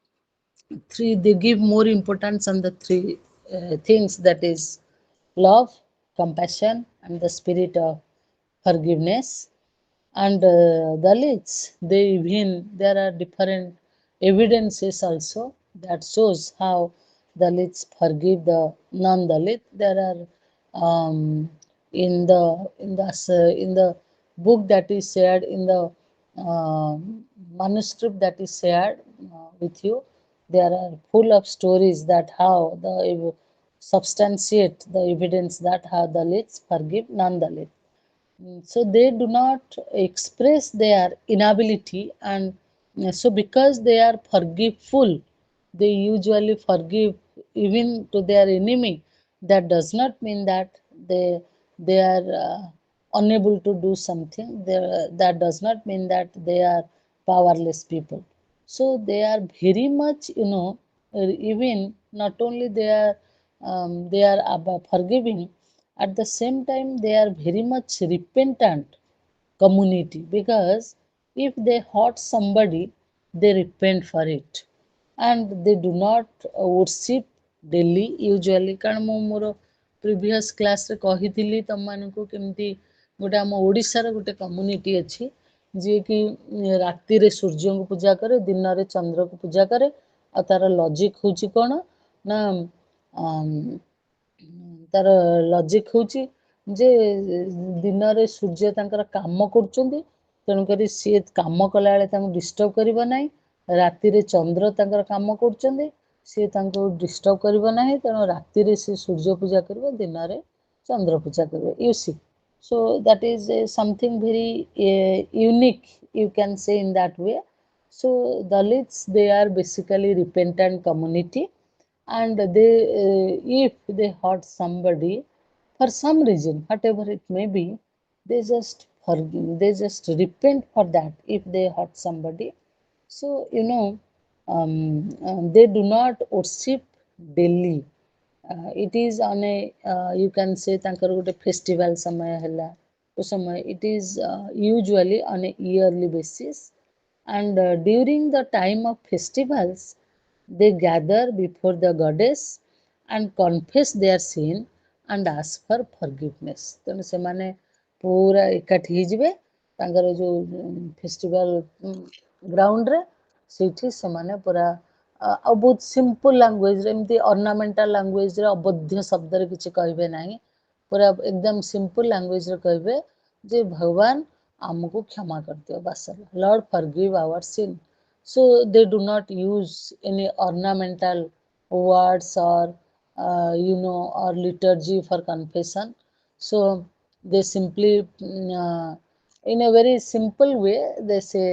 three. They give more importance on the three things, that is love, compassion, and the spirit of forgiveness. And Dalits, they even, there are different evidences also that shows how Dalits forgive the non-Dalit. There are in the book that is shared in the uh, manuscript that is shared with you, there are full of stories that how the substantiate the evidence that how Dalits forgive non-Dalit. So they do not express their inability, and so because they are forgiveful, they usually forgive even to their enemy. That does not mean that they are unable to do something. That does not mean that they are powerless people. So they are very much, even not only they are they are forgiving, at the same time they are very much repentant community, because if they hurt somebody, they repent for it, and they do not worship daily usually. କାରଣ ମୁଁ ମୋର previous କ୍ଲାସ୍ରେ କହିଥିଲି ତମମାନଙ୍କୁ କେମିତି ଗୋଟେ ଆମ ଓଡ଼ିଶାର ଗୋଟେ କମ୍ୟୁନିଟି ଅଛି ଯିଏକି ରାତିରେ ସୂର୍ଯ୍ୟଙ୍କୁ ପୂଜା କରେ, ଦିନରେ ଚନ୍ଦ୍ରକୁ ପୂଜା କରେ। ଆଉ ତାର ଲଜିକ୍ ହେଉଛି କ'ଣ ନା ତାର ଲଜିକ୍ ହେଉଛି ଯେ ଦିନରେ ସୂର୍ଯ୍ୟ ତାଙ୍କର କାମ କରୁଛନ୍ତି, ତେଣୁକରି ସିଏ କାମ କଲାବେଳେ ତାଙ୍କୁ ଡିଷ୍ଟର୍ବ କରିବ ନାହିଁ। ରାତିରେ ଚନ୍ଦ୍ର ତାଙ୍କର କାମ କରୁଛନ୍ତି, ସିଏ ତାଙ୍କୁ ଡିଷ୍ଟର୍ବ କରିବ ନାହିଁ, ତେଣୁ ରାତିରେ ସେ ସୂର୍ଯ୍ୟ ପୂଜା କରିବ, ଦିନରେ ଚନ୍ଦ୍ର ପୂଜା କରିବ। You see, so that is something very unique, you can say in that way. So Dalits, they are basically repentant community, and they if they hurt somebody for some reason, whatever it may be, they just forgive, they just repent for that if they hurt somebody. So they do not worship daily. It is on a you can say ତାଙ୍କର ଗୋଟେ festival ସମୟ ହେଲା ଓ ସମୟ, it is usually on a yearly basis, and during the time of festivals they gather before the goddess and confess their sin and ask for forgiveness. ତେଣୁ ସେମାନେ ପୁରା ଏକାଠି ହେଇଯିବେ ତାଙ୍କର ଯେଉଁ ଫେଷ୍ଟିଭାଲ ଗ୍ରାଉଣ୍ଡରେ, ସେଇଠି ସେମାନେ ପୁରା ଆଉ ବହୁତ ସିମ୍ପଲ୍ ଲାଙ୍ଗୁଏଜ୍ରେ, ଏମିତି ଅର୍ଣ୍ଣାମେଣ୍ଟାଲ୍ ଲାଙ୍ଗୁଏଜ୍ରେ ଅବୋଧ୍ୟ ଶବ୍ଦରେ କିଛି କହିବେ ନାହିଁ, ପୁରା ଏକଦମ ସିମ୍ପଲ୍ ଲାଙ୍ଗୁଏଜ୍ରେ କହିବେ ଯେ ଭଗବାନ ଆମକୁ କ୍ଷମା କରିଦିଅ, ବାସ୍ ହେଲା, lord forgive our sin. So they do not use any ornamental words or or liturgy for confession. So they simply in a very simple way they say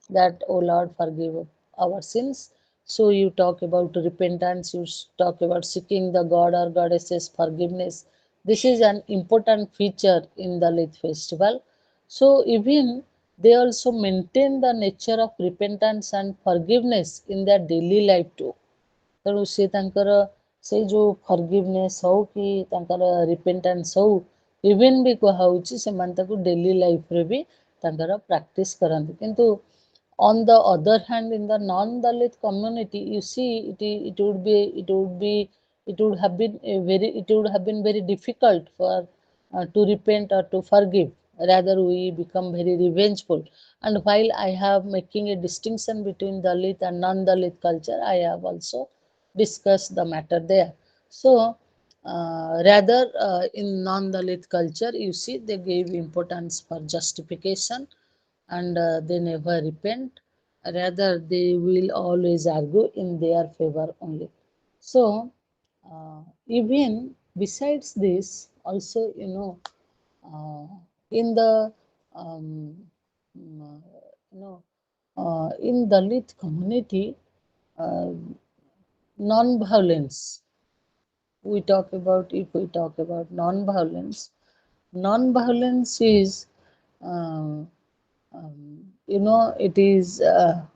that, oh Lord, forgive our sins. So you talk about repentance, you talk about seeking the god or goddess's forgiveness. This is an important feature in the Dalit festival. So even they also maintain the nature of repentance and forgiveness in their daily life too. ତେଣୁ ସେ ତାଙ୍କର ସେଇ ଯେଉଁ ଫରଗିଭନେସ୍ ହଉ କି ତାଙ୍କର ରିପେଣ୍ଟାନ୍ସ ହଉ, even ବି କୁହାହେଉଛି ସେମାନେ ତାକୁ ଡେଲି ଲାଇଫ୍ରେ ବି ତାଙ୍କର ପ୍ରାକ୍ଟିସ୍ କରନ୍ତି। କିନ୍ତୁ on the other hand, in the non-Dalit community, you see, it would have been very difficult for to repent or to forgive. Rather, we become very revengeful. And while I have making a distinction between Dalit and non-Dalit culture, I have also discussed the matter there. So, rather, in non-Dalit culture, you see, they gave importance for justification, and they never repent. Rather, they will always argue in their favor only. So, even besides this, also, in the um, mm, you know, in Dalit community, uh, non-violence. If we talk about non-violence, non-violence is uh,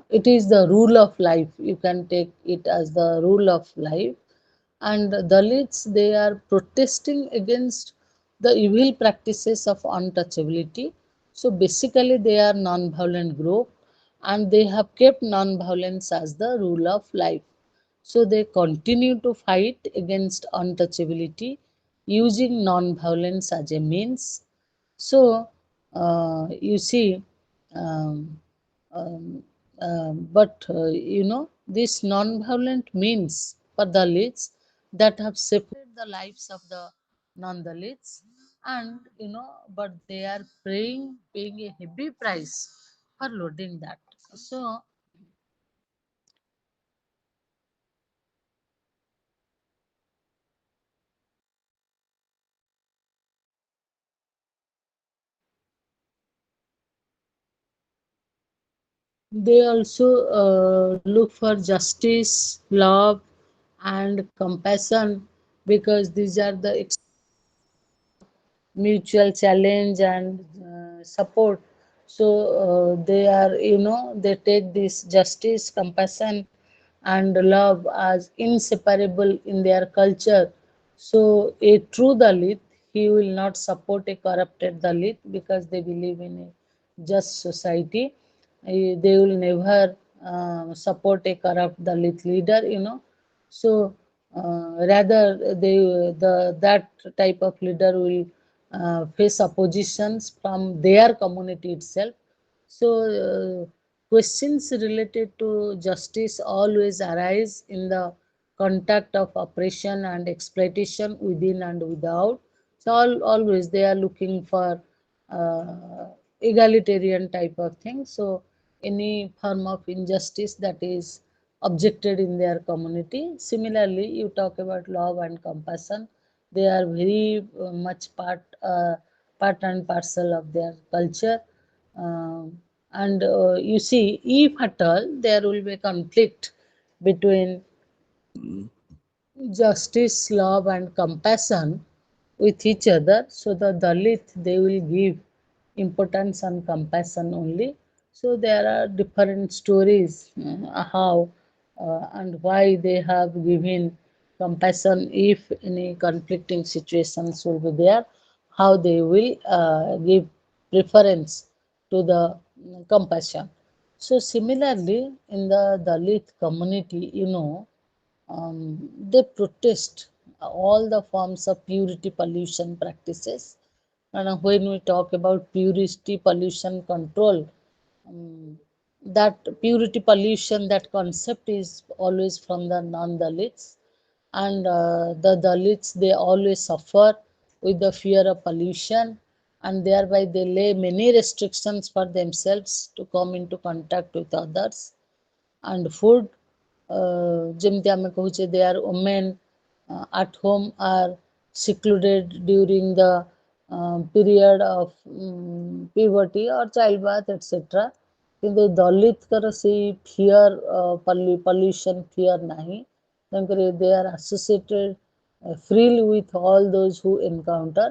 it is the rule of life. You can take it as the rule of life. And Dalits, they are protesting against the evil practices of untouchability. So basically they are non-violent group, and they have kept non-violence as the rule of life. So they continue to fight against untouchability using non-violence as a means. So you see, um, um, but this non-violent means for Dalits that have separated the lives of the non-Dalits, and but they are paying a heavy price for loading that. So they also look for justice, love, and compassion, because these are the mutual challenge and support. So they are, they take this justice, compassion, and love as inseparable in their culture. So a true Dalit, he will not support a corrupted Dalit because they believe in a just society. They will never support a corrupt Dalit leader, you know. So rather they the that type of leader will face oppositions from their community itself. So questions related to justice always arise in the contact of oppression and exploitation within and without. So always they are looking for egalitarian type of thing. So any form of injustice that is objected in their community. Similarly, you talk about love and compassion. They are very much part and parcel of their culture. And you see, if at all there will be conflict between justice, love, and compassion with each other. So the Dalit they will give importance and compassion only. So there are different stories how and why they have given compassion if any conflicting situations will be there, how they will give preference to the compassion. So similarly, in the Dalit community, you know, they protest all the forms of purity pollution practices. And when we talk about purity pollution control, um, that purity pollution, that concept is always from the non-Dalits. And the Dalits, they always suffer with the fear of pollution, and thereby they lay many restrictions for themselves to come into contact with others. And food, ଯେମିତି ଆମେ କହୁଛେ they are women at home are secluded during the period of puberty or childbirth etc. କିନ୍ତୁ ଦଲିତଙ୍କର ସେଇ fear pollution fear ନାହିଁ, ତେଣୁକରି they are associated freely with all those who encounter,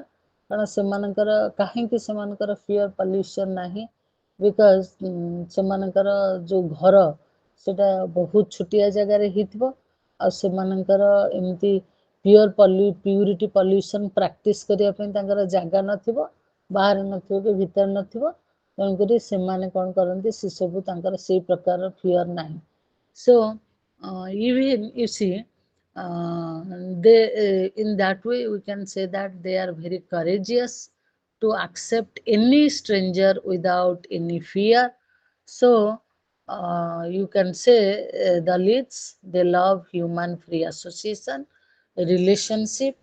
କାରଣ ସେମାନଙ୍କର କାହିଁକି ସେମାନଙ୍କର ଫିଅର ପଲ୍ୟୁସନ୍ ନାହିଁ, ବିକଜ ସେମାନଙ୍କର ଯେଉଁ ଘର ସେଟା ବହୁତ ଛୋଟିଆ ଜାଗାରେ ହେଇଥିବ, ଆଉ ସେମାନଙ୍କର ଏମିତି ପ୍ୟୁରିଟି ପଲ୍ୟୁସନ୍ ପ୍ରାକ୍ଟିସ୍ କରିବା ପାଇଁ ତାଙ୍କର ଜାଗା ନଥିବ, ବାହାରେ ନଥିବ କି ଭିତରେ ନଥିବ, ତେଣୁକରି ସେମାନେ କ'ଣ କରନ୍ତି ସେସବୁ ତାଙ୍କର ସେଇ ପ୍ରକାର ଫିଅର ନାହିଁ। So even you see, they in that way we can say that they are very courageous to accept any stranger without any fear. So you can say Dalits, they love human free association, relationship,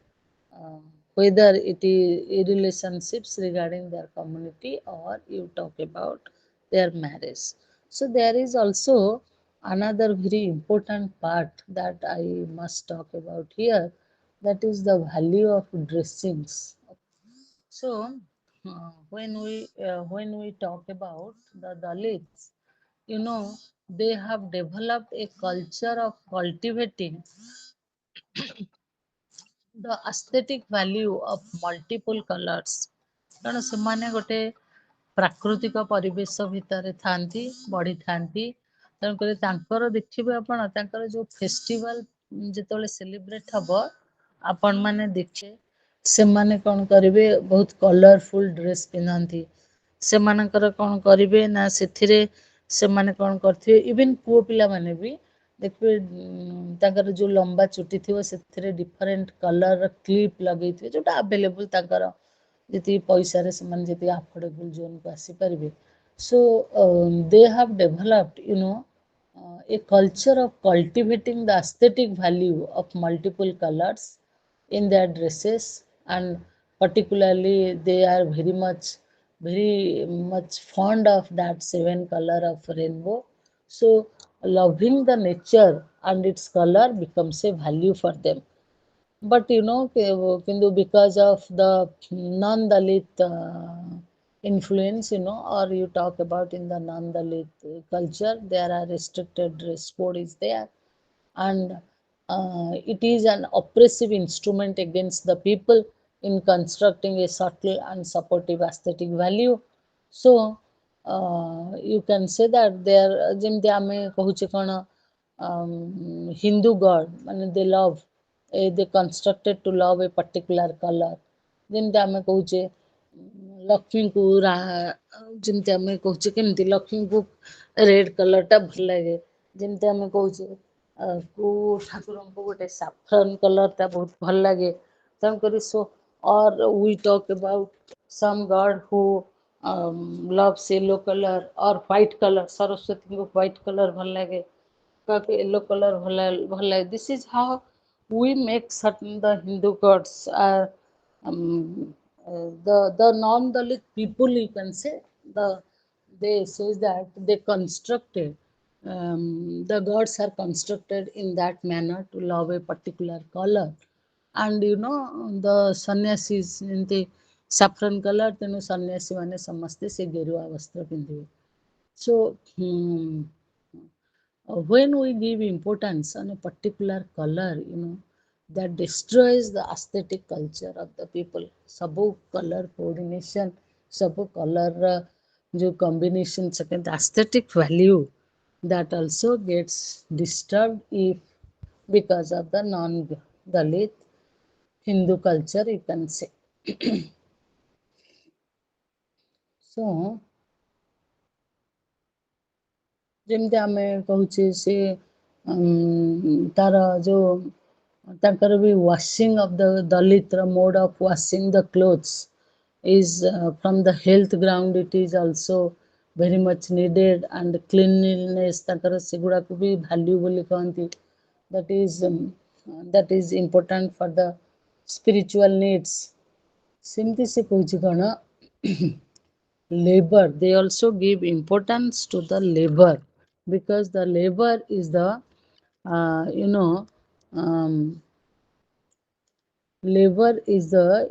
uh, whether it is relationships regarding their community or you talk about their marriage. So there is also another very important part that I must talk about here, that is the value of dressings. So when we talk about the Dalits, you know, they have developed a culture of cultivating the aesthetic value of multiple colors, କାରଣ ସେମାନେ ଗୋଟେ ପ୍ରାକୃତିକ ପରିବେଶ ଭିତରେ ଥାନ୍ତି, ବଢ଼ିଥାନ୍ତି, ତେଣୁକରି ତାଙ୍କର ଦେଖିବେ ଆପଣ ତାଙ୍କର ଯେଉଁ ଫେଷ୍ଟିଭାଲ ଯେତେବେଳେ ସେଲିବ୍ରେଟ୍ ହବ, ଆପଣମାନେ ଦେଖିବେ ସେମାନେ କ'ଣ କରିବେ, ବହୁତ କଲରଫୁଲ୍ ଡ୍ରେସ୍ ପିନ୍ଧନ୍ତି। ସେମାନଙ୍କର କ'ଣ କରିବେ ନା ସେଥିରେ ସେମାନେ କ'ଣ କରିଥିବେ, ଇଭେନ୍ ପୁଅ ପିଲାମାନେ ବି ଦେଖିବେ ତାଙ୍କର ଯେଉଁ ଲମ୍ବା ଚୁଟି ଥିବ ସେଥିରେ ଡିଫରେଣ୍ଟ କଲର୍ର କ୍ଲିପ୍ ଲଗେଇଥିବେ, ଯେଉଁଟା ଆଭେଲେବୁଲ୍ ତାଙ୍କର ଯେତିକି ପଇସାରେ ସେମାନେ ଯେତିକି ଆଫୋର୍ଡେବୁଲ୍ ଜୋନ୍କୁ ଆସିପାରିବେ। So they have developed, you know, a culture of cultivating the aesthetic value of multiple colors in their dresses, and particularly they are very much fond of that seven color of rainbow. So loving the nature and its color becomes a value for them. But you know, Kindu, because of the non-Dalit influence, you know, or you talk about in the non-Dalit culture, there are restricted dress code is there, and it is an oppressive instrument against the people in constructing a subtle and supportive aesthetic value. So you can say that there ଯେମିତି ଆମେ କହୁଛେ କ'ଣ ହିନ୍ଦୁ ଗଡ୍ ମାନେ they love they constructed to love a particular color. ଯେମିତି ଆମେ କହୁଛେ ଲକ୍ଷ୍ମୀଙ୍କୁ ଯେମିତି ଆମେ କହୁଛେ କେମିତି ଲକ୍ଷ୍ମୀଙ୍କୁ ରେଡ୍ କଲର୍ଟା ଭଲ ଲାଗେ, ଯେମିତି ଆମେ କହୁଛେ କୋଉ ଠାକୁରଙ୍କୁ ଗୋଟେ ସାଫ୍ରନ୍ କଲର୍ଟା ବହୁତ ଭଲ ଲାଗେ। ତେଣୁକରି so or we talk about some god who loves yellow color or white color, ସରସ୍ୱତୀଙ୍କୁ white color ଭଲ ଲାଗେ, କାହାକୁ yellow color ଭଲ ଲାଗେ। This is how we make certain the Hindu gods are the non-Dalit people, you can say, the they says that they constructed the gods are constructed in that manner to love a particular color. And the sannyasis ଯେମିତି saffron color, ତେଣୁ ସନ୍ନ୍ୟାସୀ ମାନେ ସମସ୍ତେ ସେ ଗେରୁଆ ବସ୍ତ୍ର ପିନ୍ଧିବେ। So when we give importance on a particular color, that destroys the aesthetic culture of the people. Sabu color coordination, sabu color जो combination, second aesthetic value, that also gets disturbed if because of the non-Dalit Hindu culture, you can say. So ଯେମିତି ଆମେ କହୁଛେ ସେ ତାର ଯୋଉ ତାଙ୍କର ବି washing of the Dalit, mode of washing the clothes is from the health ground, it is also very much needed, and cleanliness ତାଙ୍କର ସେଗୁଡ଼ାକୁ ବି value ବୋଲି କହନ୍ତି, that is important for the spiritual needs। ସେମିତି ସେ କହୁଛି କ'ଣ, labor, they also give importance to the labor, because the labor is the um, labor is the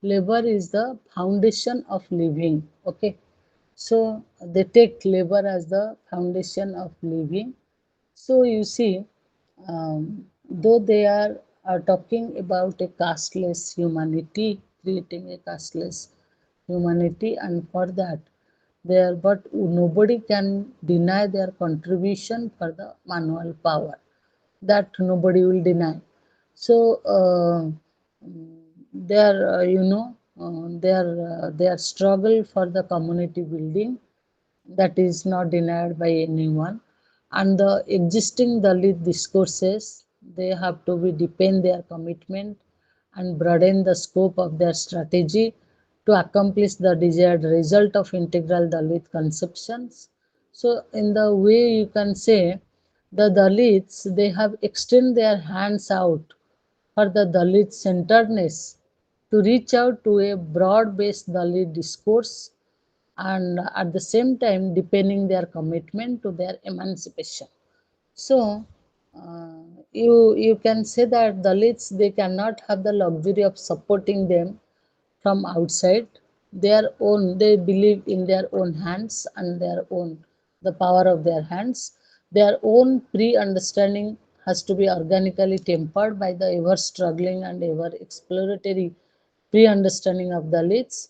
labor is the foundation of living, okay? So they take labor as the foundation of living. So you see, though they are talking about a casteless humanity, creating a casteless humanity, and for that they are, but nobody can deny their contribution for the manual power. That nobody will deny. So their struggle for the community building, that is not denied by anyone, and the existing Dalit discourses, they have to be deepen their commitment and broaden the scope of their strategy to accomplish the desired result of integral Dalit conceptions. So in the way you can say, the Dalits, they have extended their hands out for the Dalit centeredness to reach out to a broad-based Dalit discourse, and at the same time deepening their commitment to their emancipation. So you can say that Dalits, they cannot have the luxury of supporting them from outside. Their own, they believe in their own hands and their own, the power of their hands. Their own pre-understanding has to be organically tempered by the ever struggling and ever exploratory pre-understanding of Dalits,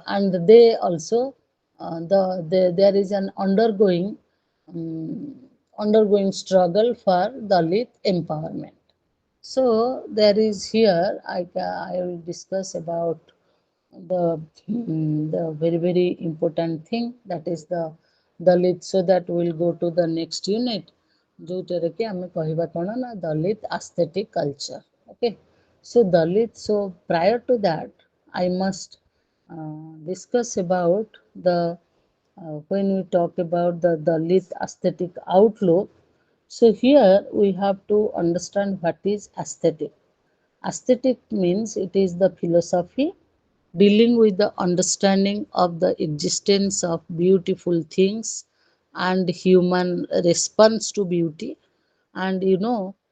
and they also there is an um, undergoing struggle for Dalit empowerment. So there is here I will discuss about the very very important thing, that is the Dalit, so that we will go to the next unit, जोउटारे कि आमे कहिबा कोन ना Dalit aesthetic culture, okay? So Dalit, so prior to that I must discuss about the when we talk about the Dalit aesthetic outlook. So here we have to understand what is aesthetic. Aesthetic means it is the philosophy dealing with the understanding of the existence of beautiful things and human response to beauty. And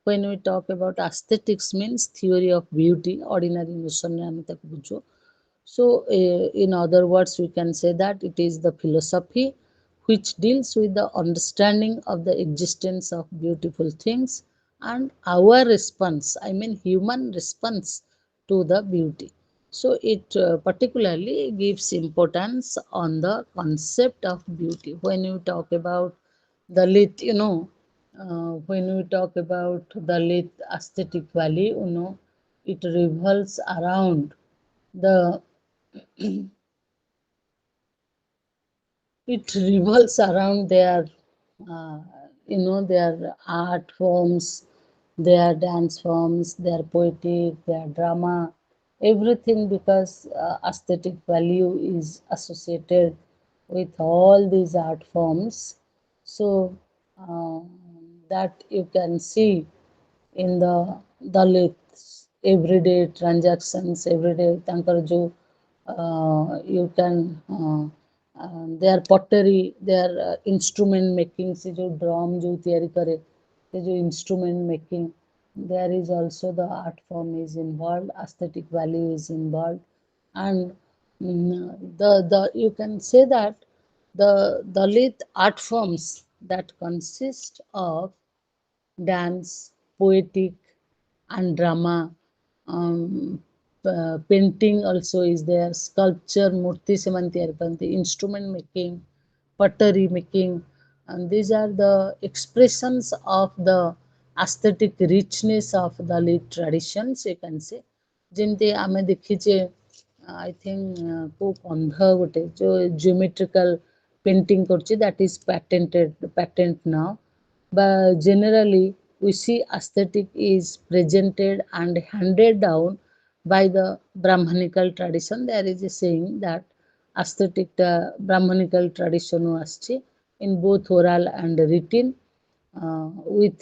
when we talk about aesthetics means theory of beauty, ordinary notion रे ଆମେ ତାକୁ ବୁଝୁ। So, in other words, we can say that it is the philosophy which deals with the understanding of the existence of beautiful things and our response, I mean, human response to the beauty. So, it particularly gives importance on the concept of beauty. When you talk about the lit, when we talk about Dalit aesthetic value, it revolves around the it revolves around their uh, their art forms, their dance forms, their poetry, their drama, everything, because aesthetic value is associated with all these art forms. So uh, that you can see in the Dalits everyday transactions, everyday tankar jo you can their pottery, their instrument making, se jo drum jo tiyari kare, se jo instrument making, there is also the art form is involved, aesthetic value is involved, and the you can say that the Dalit art forms that consist of dance, poetic, and drama. Painting also is there, sculpture, murti seman tiyar karante, instrument making, pottery making, and these are the expressions of the aesthetic richness of Dalit traditions, you can say. ଯେମିତି ଆମେ ଦେଖିଛେ I think କୋଉ କନ୍ଧ ଗୋଟେ ଯୋଉ geometrical painting କରୁଛି, that is patent now. But generally, we see aesthetic is presented and handed down by the Brahmanical tradition. There is a saying that aesthetic Brahmanical tradition আসছে in both oral and written, with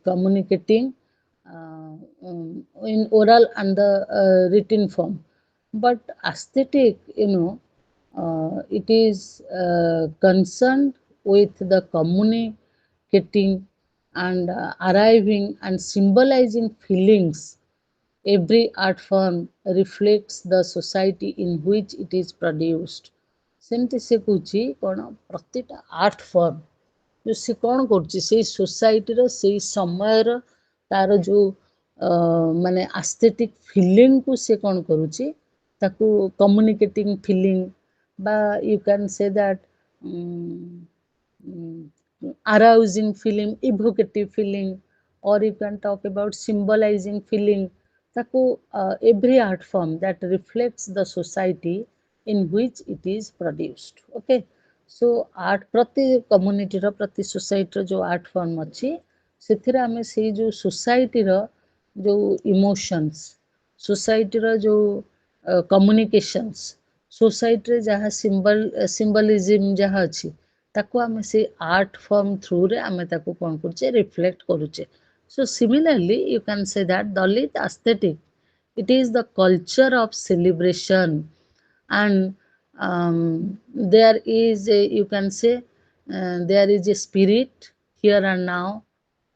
communicating in oral and the written form. But aesthetic, it is concerned with the communicating and arriving and symbolizing feelings. Every art form reflects the society in which it is produced. ସେମିତି ସେ କହୁଛି କ'ଣ, ପ୍ରତିଟା art form ଯୋଉ ସେ କ'ଣ କରୁଛି, ସେଇ ସୋସାଇଟିର ସେଇ ସମୟର ତାର ଯୋଉ ମାନେ ଆସ୍ଥେଟିକ୍ ଫିଲିଂକୁ ସେ କ'ଣ କରୁଛି, ତାକୁ କମ୍ୟୁନିକେଟିଂ ଫିଲିଂ, বা you can say that arousing feeling, evocative feeling, or you can talk about symbolizing feeling. Taku, every art form that reflects the society in which it is produced. Okay, so art prati community ର prati society ର जो art form ଅଛି, ସେଥିରେ ଆମେ ସେଇ जो society ର ଯୋଉ ଇମୋସନ୍ସ, ସୋସାଇଟିର ଯୋଉ କମ୍ୟୁନିକେସନ୍ସ, ସୋସାଇଟିରେ ଯାହା ସିମ୍ବଲିଜିମ୍ ଯାହା ଅଛି, ତାକୁ ଆମେ ସେ ଆର୍ଟ ଫର୍ମ ଥ୍ରୁରେ ଆମେ ତାକୁ କ'ଣ କରୁଛେ, ରିଫ୍ଲେକ୍ଟ କରୁଛେ. So similarly, you can say that Dalit aesthetic, it is the culture of celebration, and there is a, you can say, there is a spirit here and now,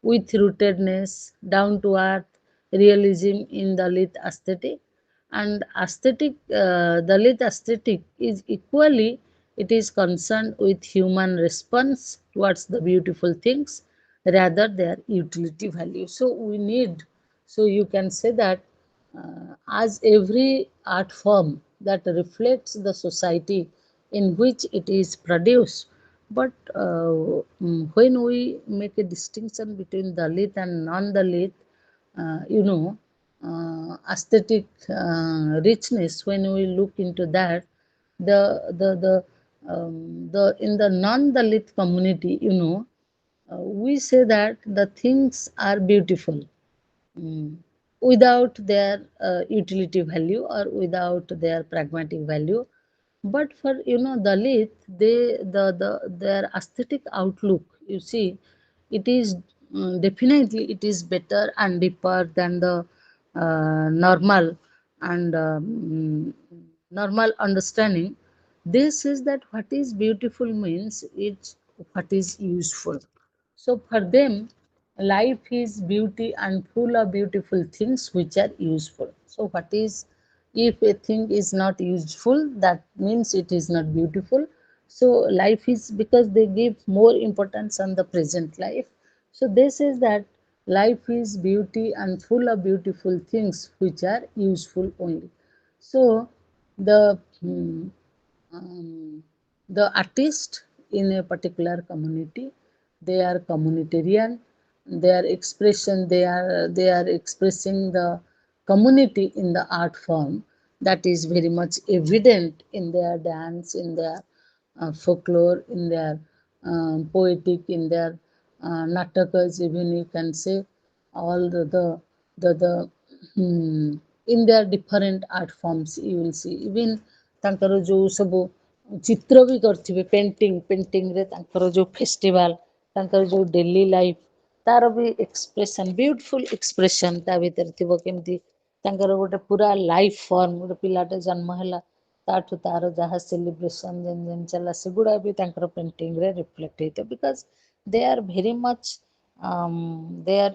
with rootedness, down to earth, realism in Dalit aesthetic. And aesthetic, Dalit aesthetic is equally, it is concerned with human response towards the beautiful things, rather their utility value. So we need, so you can say that as every art form that reflects the society in which it is produced. But when we make a distinction between Dalit and non-Dalit, aesthetic richness, when we look into that, the in the non-Dalit community, we say that the things are beautiful, mm, without their utility value or without their pragmatic value. But for Dalit, the their aesthetic outlook, you see, it is definitely it is better and deeper than the normal and normal understanding. This is that what is beautiful means it's what is useful. So for them, life is beauty and full of beautiful things which are useful. So what is, if a thing is not useful, that means it is not beautiful. So life is, because they give more importance on the present life. So this is that life is beauty and full of beautiful things which are useful only. So the um, the artist in a particular community, they are communitarian, their expression, they are expressing the community in the art form, that is very much evident in their dance, in their folklore, in their poetic, in their natakas, even you can say, all the in their different art forms you will see. Even ତାଙ୍କର ଯୋଉ ସବୁ ଚିତ୍ର ବି କରିଥିବେ, ପେଣ୍ଟିଂରେ ତାଙ୍କର ଯୋଉ festival, ତାଙ୍କର ଯୋଉ daily life, ତାର ବି ଏକ୍ସପ୍ରେସନ, ବିୟୁଟିଫୁଲ ଏକ୍ସପ୍ରେସନ ତା ଭିତରେ ଥିବ। କେମିତି ତାଙ୍କର ଗୋଟେ ପୁରା ଲାଇଫ ଫର୍ମ, ଗୋଟେ ପିଲାଟେ ଜନ୍ମ ହେଲା ତାଠୁ ତାର ଯାହା ସେଲିବ୍ରେସନ ଯେମିତି ଯେମିତି ଚାଲିଲା, ସେଗୁଡା ବି ତାଙ୍କର ପେଣ୍ଟିଂରେ ରିଫ୍ଲେକ୍ଟ ହେଇଥିବ। Because they are very much they are,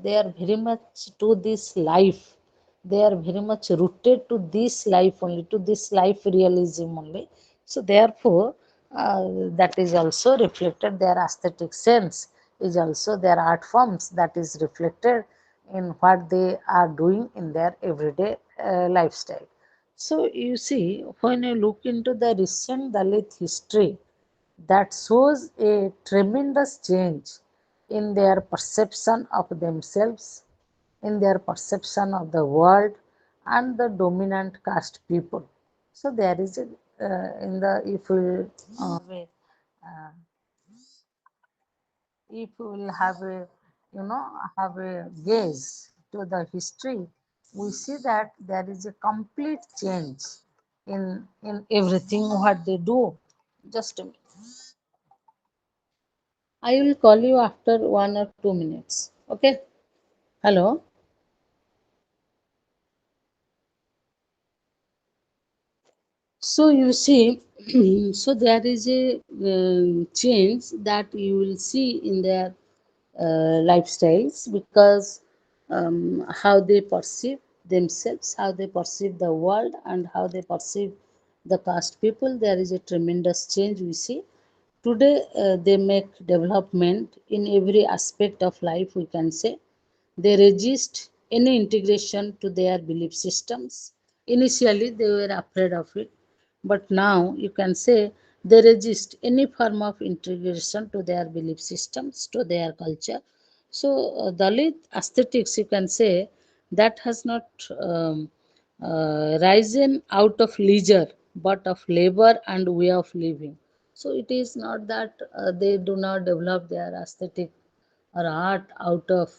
they are very much to this life, they are very much rooted to this life only, to this life realism only. So therefore that is also reflected, their aesthetic sense is also their art forms, that is reflected in what they are doing in their everyday lifestyle. So you see, when you look into the recent Dalit history, that shows a tremendous change in their perception of themselves, in their perception of the world, and the dominant caste people. So there is a in the if we uh, if we will have a have a gaze to the history, we see that there is a complete change in everything what they do. Just a minute. I will call you after 1 or 2 minutes. Okay? Hello? So you see, so there is a change that you will see in their lifestyles, because how they perceive themselves, how they perceive the world, and how they perceive the caste people. There is a tremendous change we see. Today, they make development in every aspect of life, we can say. They resist any integration to their belief systems. Initially, they were afraid of it, but now you can say they resist any form of integration to their belief systems, to their culture. So, Dalit aesthetics, you can say, that has not risen out of leisure, but of labor and way of living. So, it is not that they do not develop their aesthetic or art out of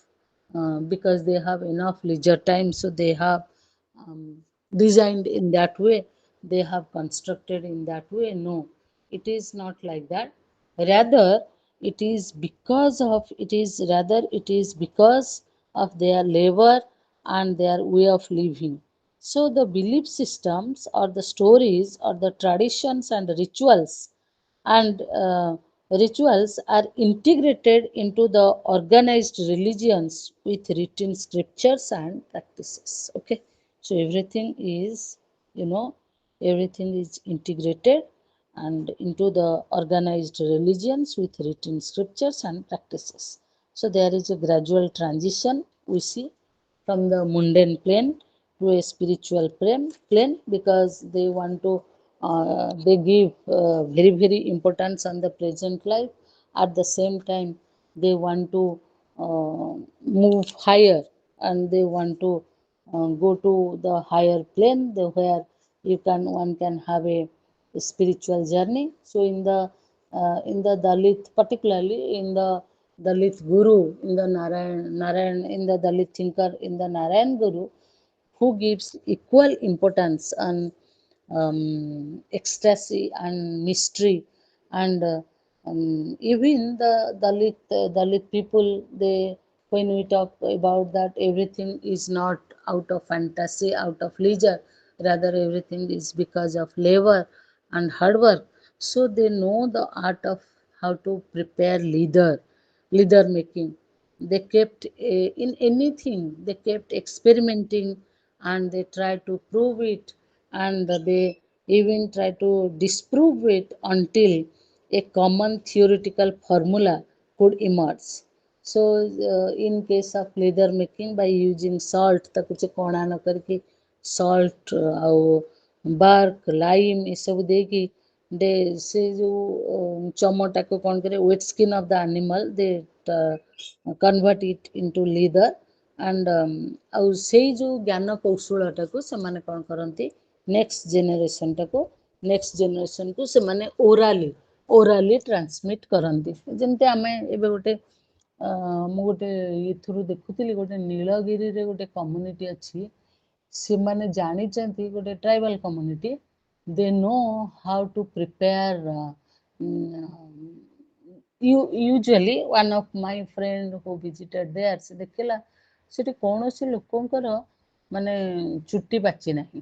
because they have enough leisure time, so they have designed in that way, they have constructed in that way. No, it is not like that. Rather, it is because of their labor and their way of living. So the belief systems or the stories or the traditions and rituals and rituals are integrated into the organized religions with written scriptures and practices. Okay, so you know everything is integrated and into the organized religions with written scriptures and practices. So there is a gradual transition we see from the mundane plane to a spiritual plane, because they want to they give very importance on the present life. At the same time, they want to move higher, and they want to go to the higher plane, where one can have a spiritual journey. So in the Dalit, particularly in the Dalit Guru, in the Narayan, in the Dalit thinker, in the Narayan Guru, who gives equal importance and ecstasy and mystery, and even the Dalit people, they, when we talk about that, everything is not out of fantasy, out of leisure, rather everything is because of labor and hard work. So they know the art of how to prepare leather making. They kept in anything, they kept experimenting, and they try to prove it, and they even try to disprove it until a common theoretical formula could emerge. So in case of leather making, by using salt, ତାକୁ ସେ କଣା ନ କରିକି salt ଆଉ bark lime ଏସବୁ ଦେଇକି ସେ ଯେଉଁ ଚମଟାକୁ କ'ଣ କରିବେ, wet skin of the animal, they convert it into leather. And ଆଉ ସେଇ ଯେଉଁ ଜ୍ଞାନ କୌଶଳଟାକୁ ସେମାନେ କ'ଣ କରନ୍ତି, ନେକ୍ସଟ ଜେନେରେସନକୁ ସେମାନେ ଓରାଲି ଟ୍ରାନ୍ସମିଟ୍ କରନ୍ତି। ଯେମିତି ଆମେ ଏବେ ଗୋଟେ ମୁଁ ଗୋଟେ ଏଥିରୁ ଦେଖୁଥିଲି, ଗୋଟେ ନୀଳଗିରିରେ ଗୋଟେ କମ୍ୟୁନିଟି ଅଛି, ସେମାନେ ଜାଣିଛନ୍ତି, ଗୋଟେ tribal community, they know how to prepare. Usually one of my friend who visited there, ସେ ଦେଖିଲା ସେଠି କୌଣସି ଲୋକଙ୍କର ମାନେ ଚୁଟି ପାଚି ନାହିଁ।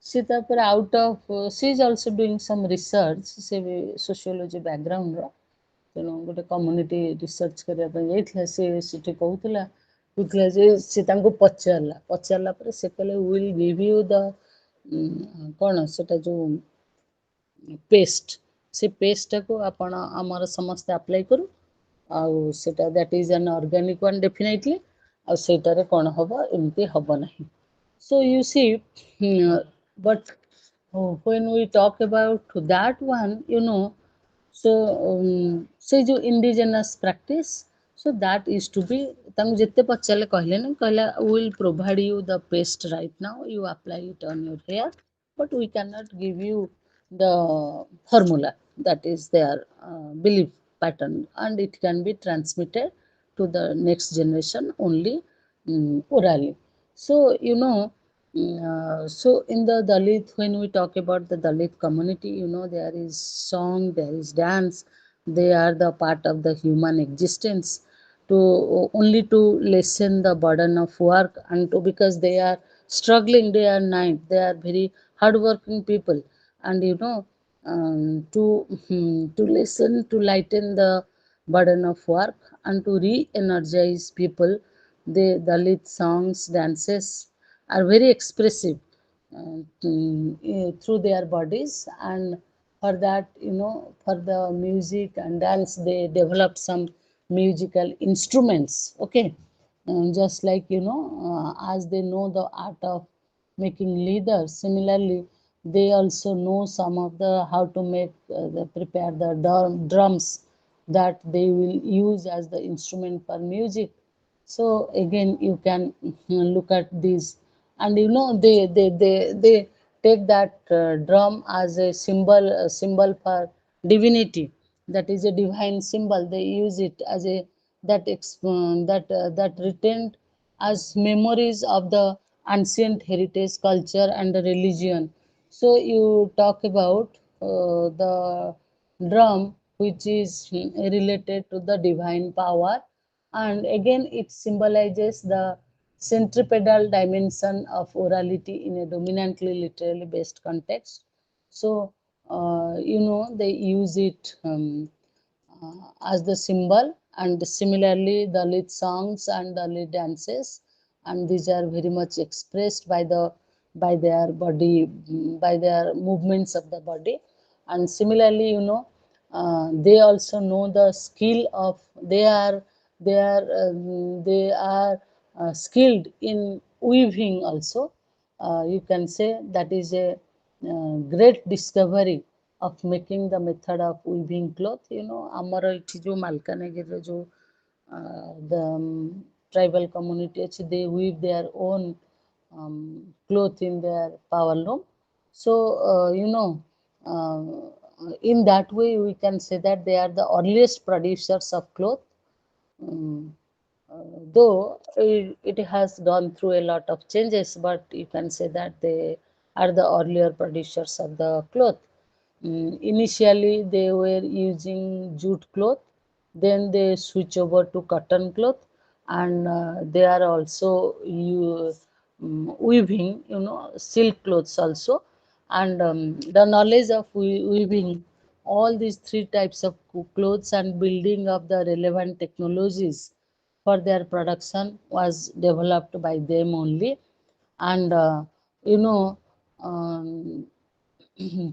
ସେ ତାପରେ out of C is also doing SUM research, ସେ ସୋସିଓଲୋଜି ବ୍ୟାକଗ୍ରାଉଣ୍ଡର, ତେଣୁ ଗୋଟେ କମ୍ୟୁନିଟି ରିସର୍ଚ୍ଚ କରିବା ପାଇଁ ଯାଇଥିଲା। ସେ ସେଠି କହୁଥିଲା ଯେ ସେ ତାଙ୍କୁ ପଚାରିଲା ପରେ ସେ କହିଲେ ୱିଲ୍ ଗିଭ୍ ୟୁ ଦ କ'ଣ ସେଟା ଯେଉଁ ପେଷ୍ଟ, ସେ ପେଷ୍ଟଟାକୁ ଆପଣ ଆମର ସମସ୍ତେ ଆପ୍ଲାଏ କରୁ, ଆଉ ସେଟା that is an organic one definitely, ଆଉ ସେଇଟାରେ କ'ଣ ହେବ, ଏମିତି ହେବ ନାହିଁ। So you see, but when we talk about that one, so ସେ ଯେଉଁ indigenous practice, so that is to be, ତାଙ୍କୁ ଯେତେ ପଚାରିଲେ କହିଲେନି, କହିଲା will provide you the paste right now, you apply it on your hair, but we cannot give you the formula, that is their belief pattern, and it can be transmitted to the next generation only orally. So so in the Dalit, when we talk about the Dalit community, there is song, there is dance, they are the part of the human existence, to only to lessen the burden of work, and to, because they are struggling day and night, they are very hardworking people, and to lessen, to lighten the burden of work, and to re-energize people, the Dalit songs, dances are very expressive through their bodies, and for that, for the music and dance, they developed some musical instruments, okay. Just like as they know the art of making leather, similarly they also know some of the how to make prepare the drums that they will use as the instrument for music. So again you can look at these, and they take that drum as a symbol for divinity, that is a divine symbol. They use it as a that retained as memories of the ancient heritage, culture, and the religion. So you talk about the drum, which is related to the divine power, and again it symbolizes the centripetal dimension of orality in a dominantly literally based context. So they use it as the symbol, and similarly Dalit songs and Dalit dances, and these are very much expressed by their body, by their movements of the body. And similarly they also know the skill of, they are skilled in weaving also. You can say that is a great discovery of making the method of weaving cloth. ଆମର ଏଠି ଯେଉଁ ମାଲକାନଗିରିରେ ଯେଉଁ the tribal community ଅଛି, they weave their own cloth in their power loom. So uh, in that way we can say that they are the earliest producers of cloth. um, though it has gone through a lot of changes, but you can say that they are the earlier producers of the cloth. Initially, they were using jute cloth, then they switch over to cotton cloth, and they are also weaving, silk clothes also. And the knowledge of weaving all these three types of clothes and building of the relevant technologies for their production was developed by them only. And you know um,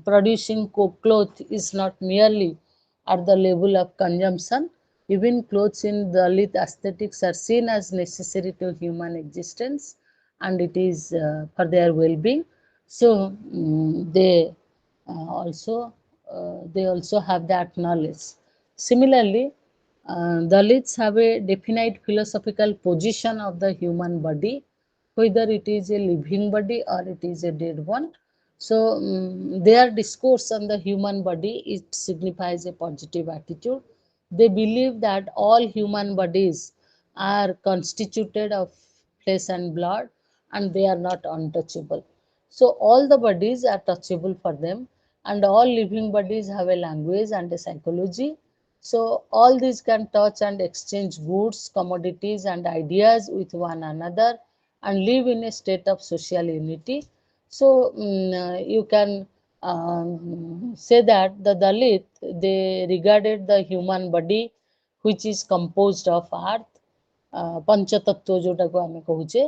producing cloth is not merely at the level of consumption. Even clothes in Dalit aesthetics are seen as necessary to human existence, and it is for their well-being. So also they also have that knowledge. Similarly, Dalits have a definite philosophical position of the human body, whether it is a living body or it is a dead one. So, their discourse on the human body, it signifies a positive attitude. They believe that all human bodies are constituted of flesh and blood, and they are not untouchable. So all the bodies are touchable for them, and all living bodies have a language and a psychology. So all these can touch and exchange goods, commodities, and ideas with one another and live in a state of social unity. So you can say that the Dalit, they regarded the human body, which is composed of earth, पंचतत्व जोटाକୁ ଆମେ କହୁଛେ,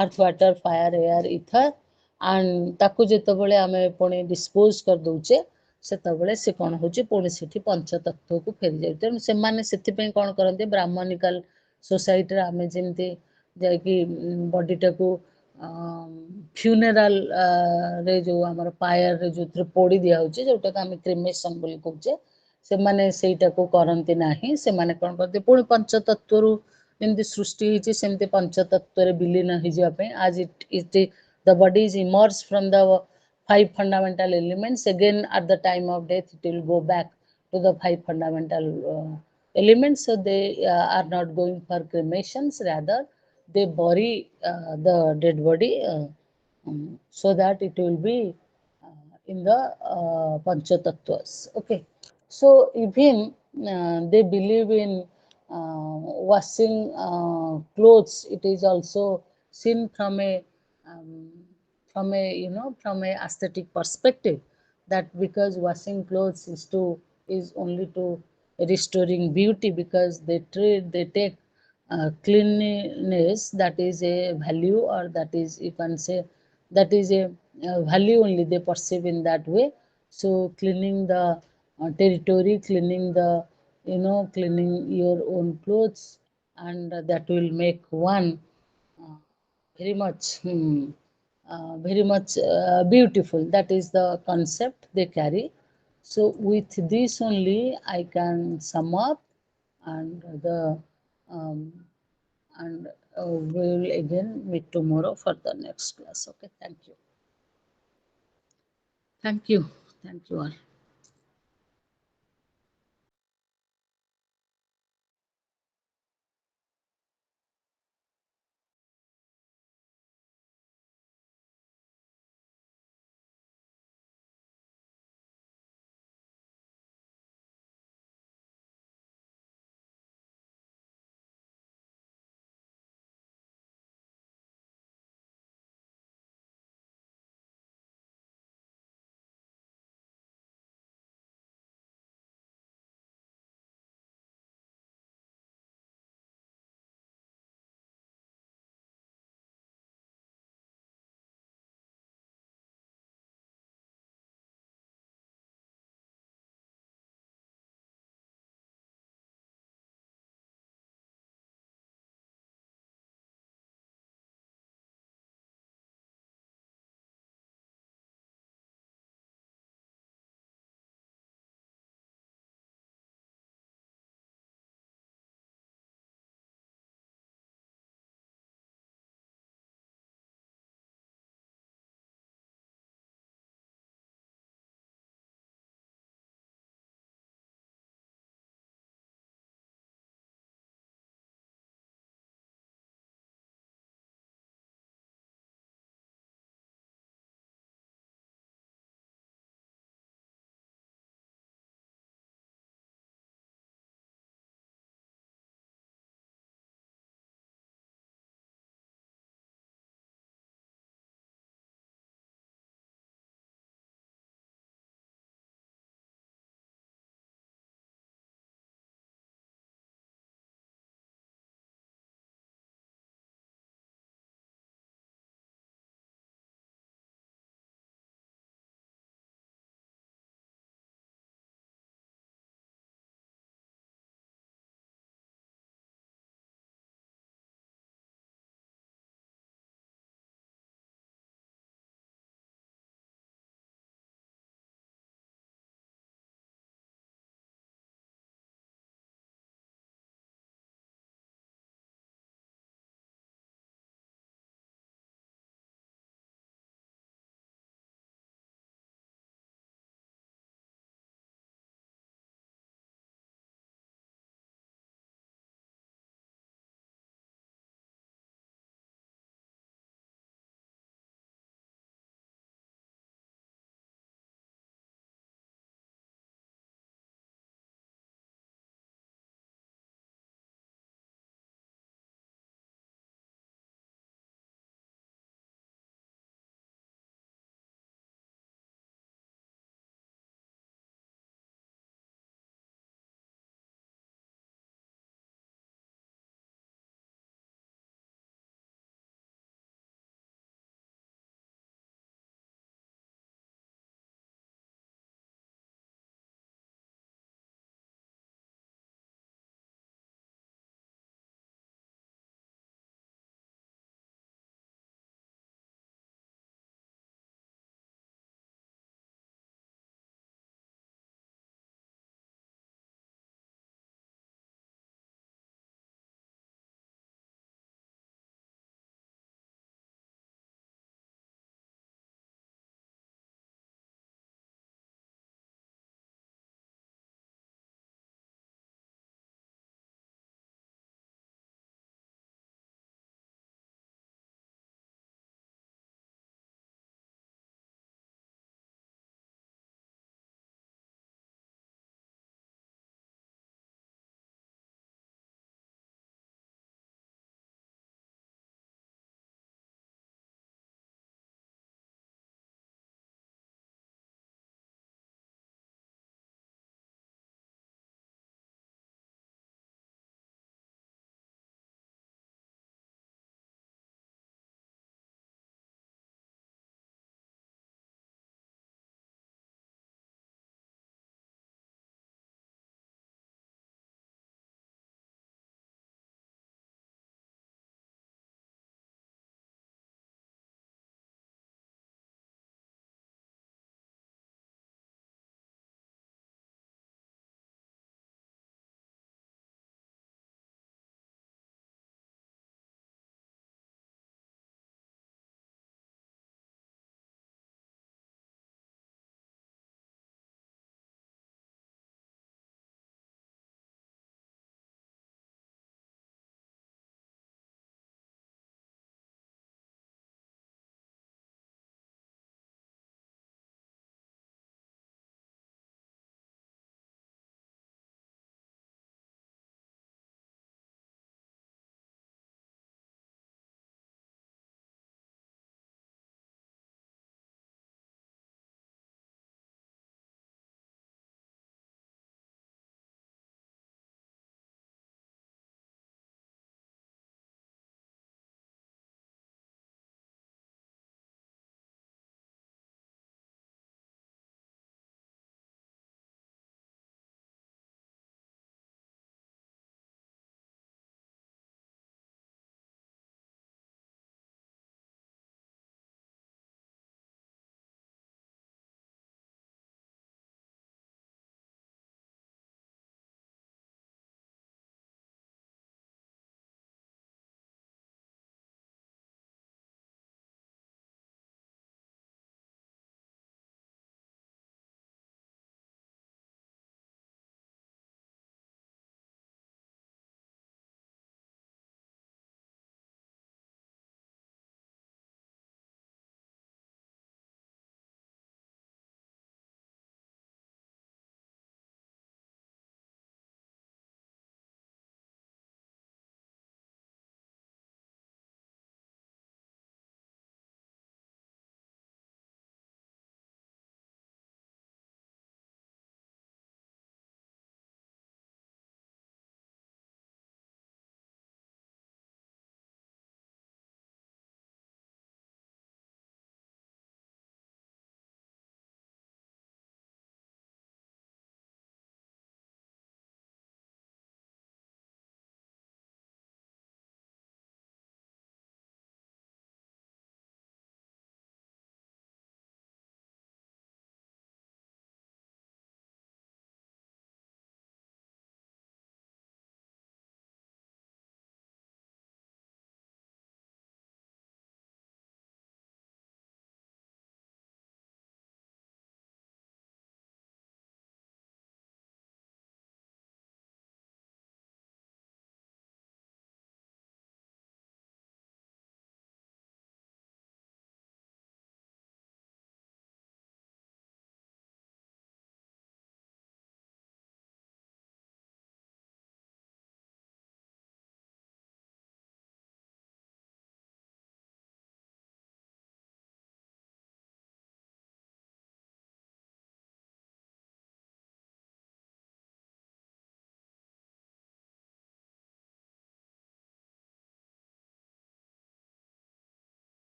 earth water fire air ଇଥର, and ତାକୁ ଯେତେବେଳେ ଆମେ ପୁଣି dispose କରିଦେଉଛେ ସେତେବେଳେ ସେ କ'ଣ ହେଉଛି ପୁଣି ସେଠି ପଞ୍ଚତତ୍ୱକୁ ଫେରିଯାଉଛି। ତେଣୁ ସେମାନେ ସେଥିପାଇଁ କ'ଣ କରନ୍ତି, ବ୍ରାହ୍ମଣିକାଲ ସୋସାଇଟିରେ ଆମେ ଯେମିତି ଯାଇକି ବଡ଼ିଟାକୁ ଫ୍ୟୁନେରାଲରେ ଯେଉଁ ଆମର ପାୟାରରେ ଯେଉଁଥିରେ ପୋଡ଼ି ଦିଆହେଉଛି, ଯେଉଁଟାକୁ ଆମେ କ୍ରିମେସନ୍ ବୋଲି କହୁଛେ, ସେମାନେ ସେଇଟାକୁ କରନ୍ତି ନାହିଁ। ସେମାନେ କ'ଣ କରନ୍ତି, ପୁଣି ପଞ୍ଚତତ୍ୱରୁ ଯେମିତି ସୃଷ୍ଟି ହେଇଛି ସେମିତି ପଞ୍ଚତତ୍ୱରେ ବିଲୀନ ହେଇଯିବା ପାଇଁ, ଆଜ୍ the body is emerged from the five fundamental elements, again at the time of death it will go back to the five fundamental elements. So they are not going for cremations, rather they bury the dead body so that it will be in the Panchatattwas. Okay, so even they believe in washing clothes. It is also seen um, from a aesthetic perspective, that because washing clothes is only to restoring beauty, because they take cleanliness, that is a value, or that is, you can say, that is a value only they perceive in that way. So cleaning the territory, cleaning the, cleaning your own clothes, and that will make one uh, very much beautiful. That is the concept they carry. So with this only I can sum up, and the um, and we will again meet tomorrow for the next class. Okay, thank you. Thank you. Thank you all.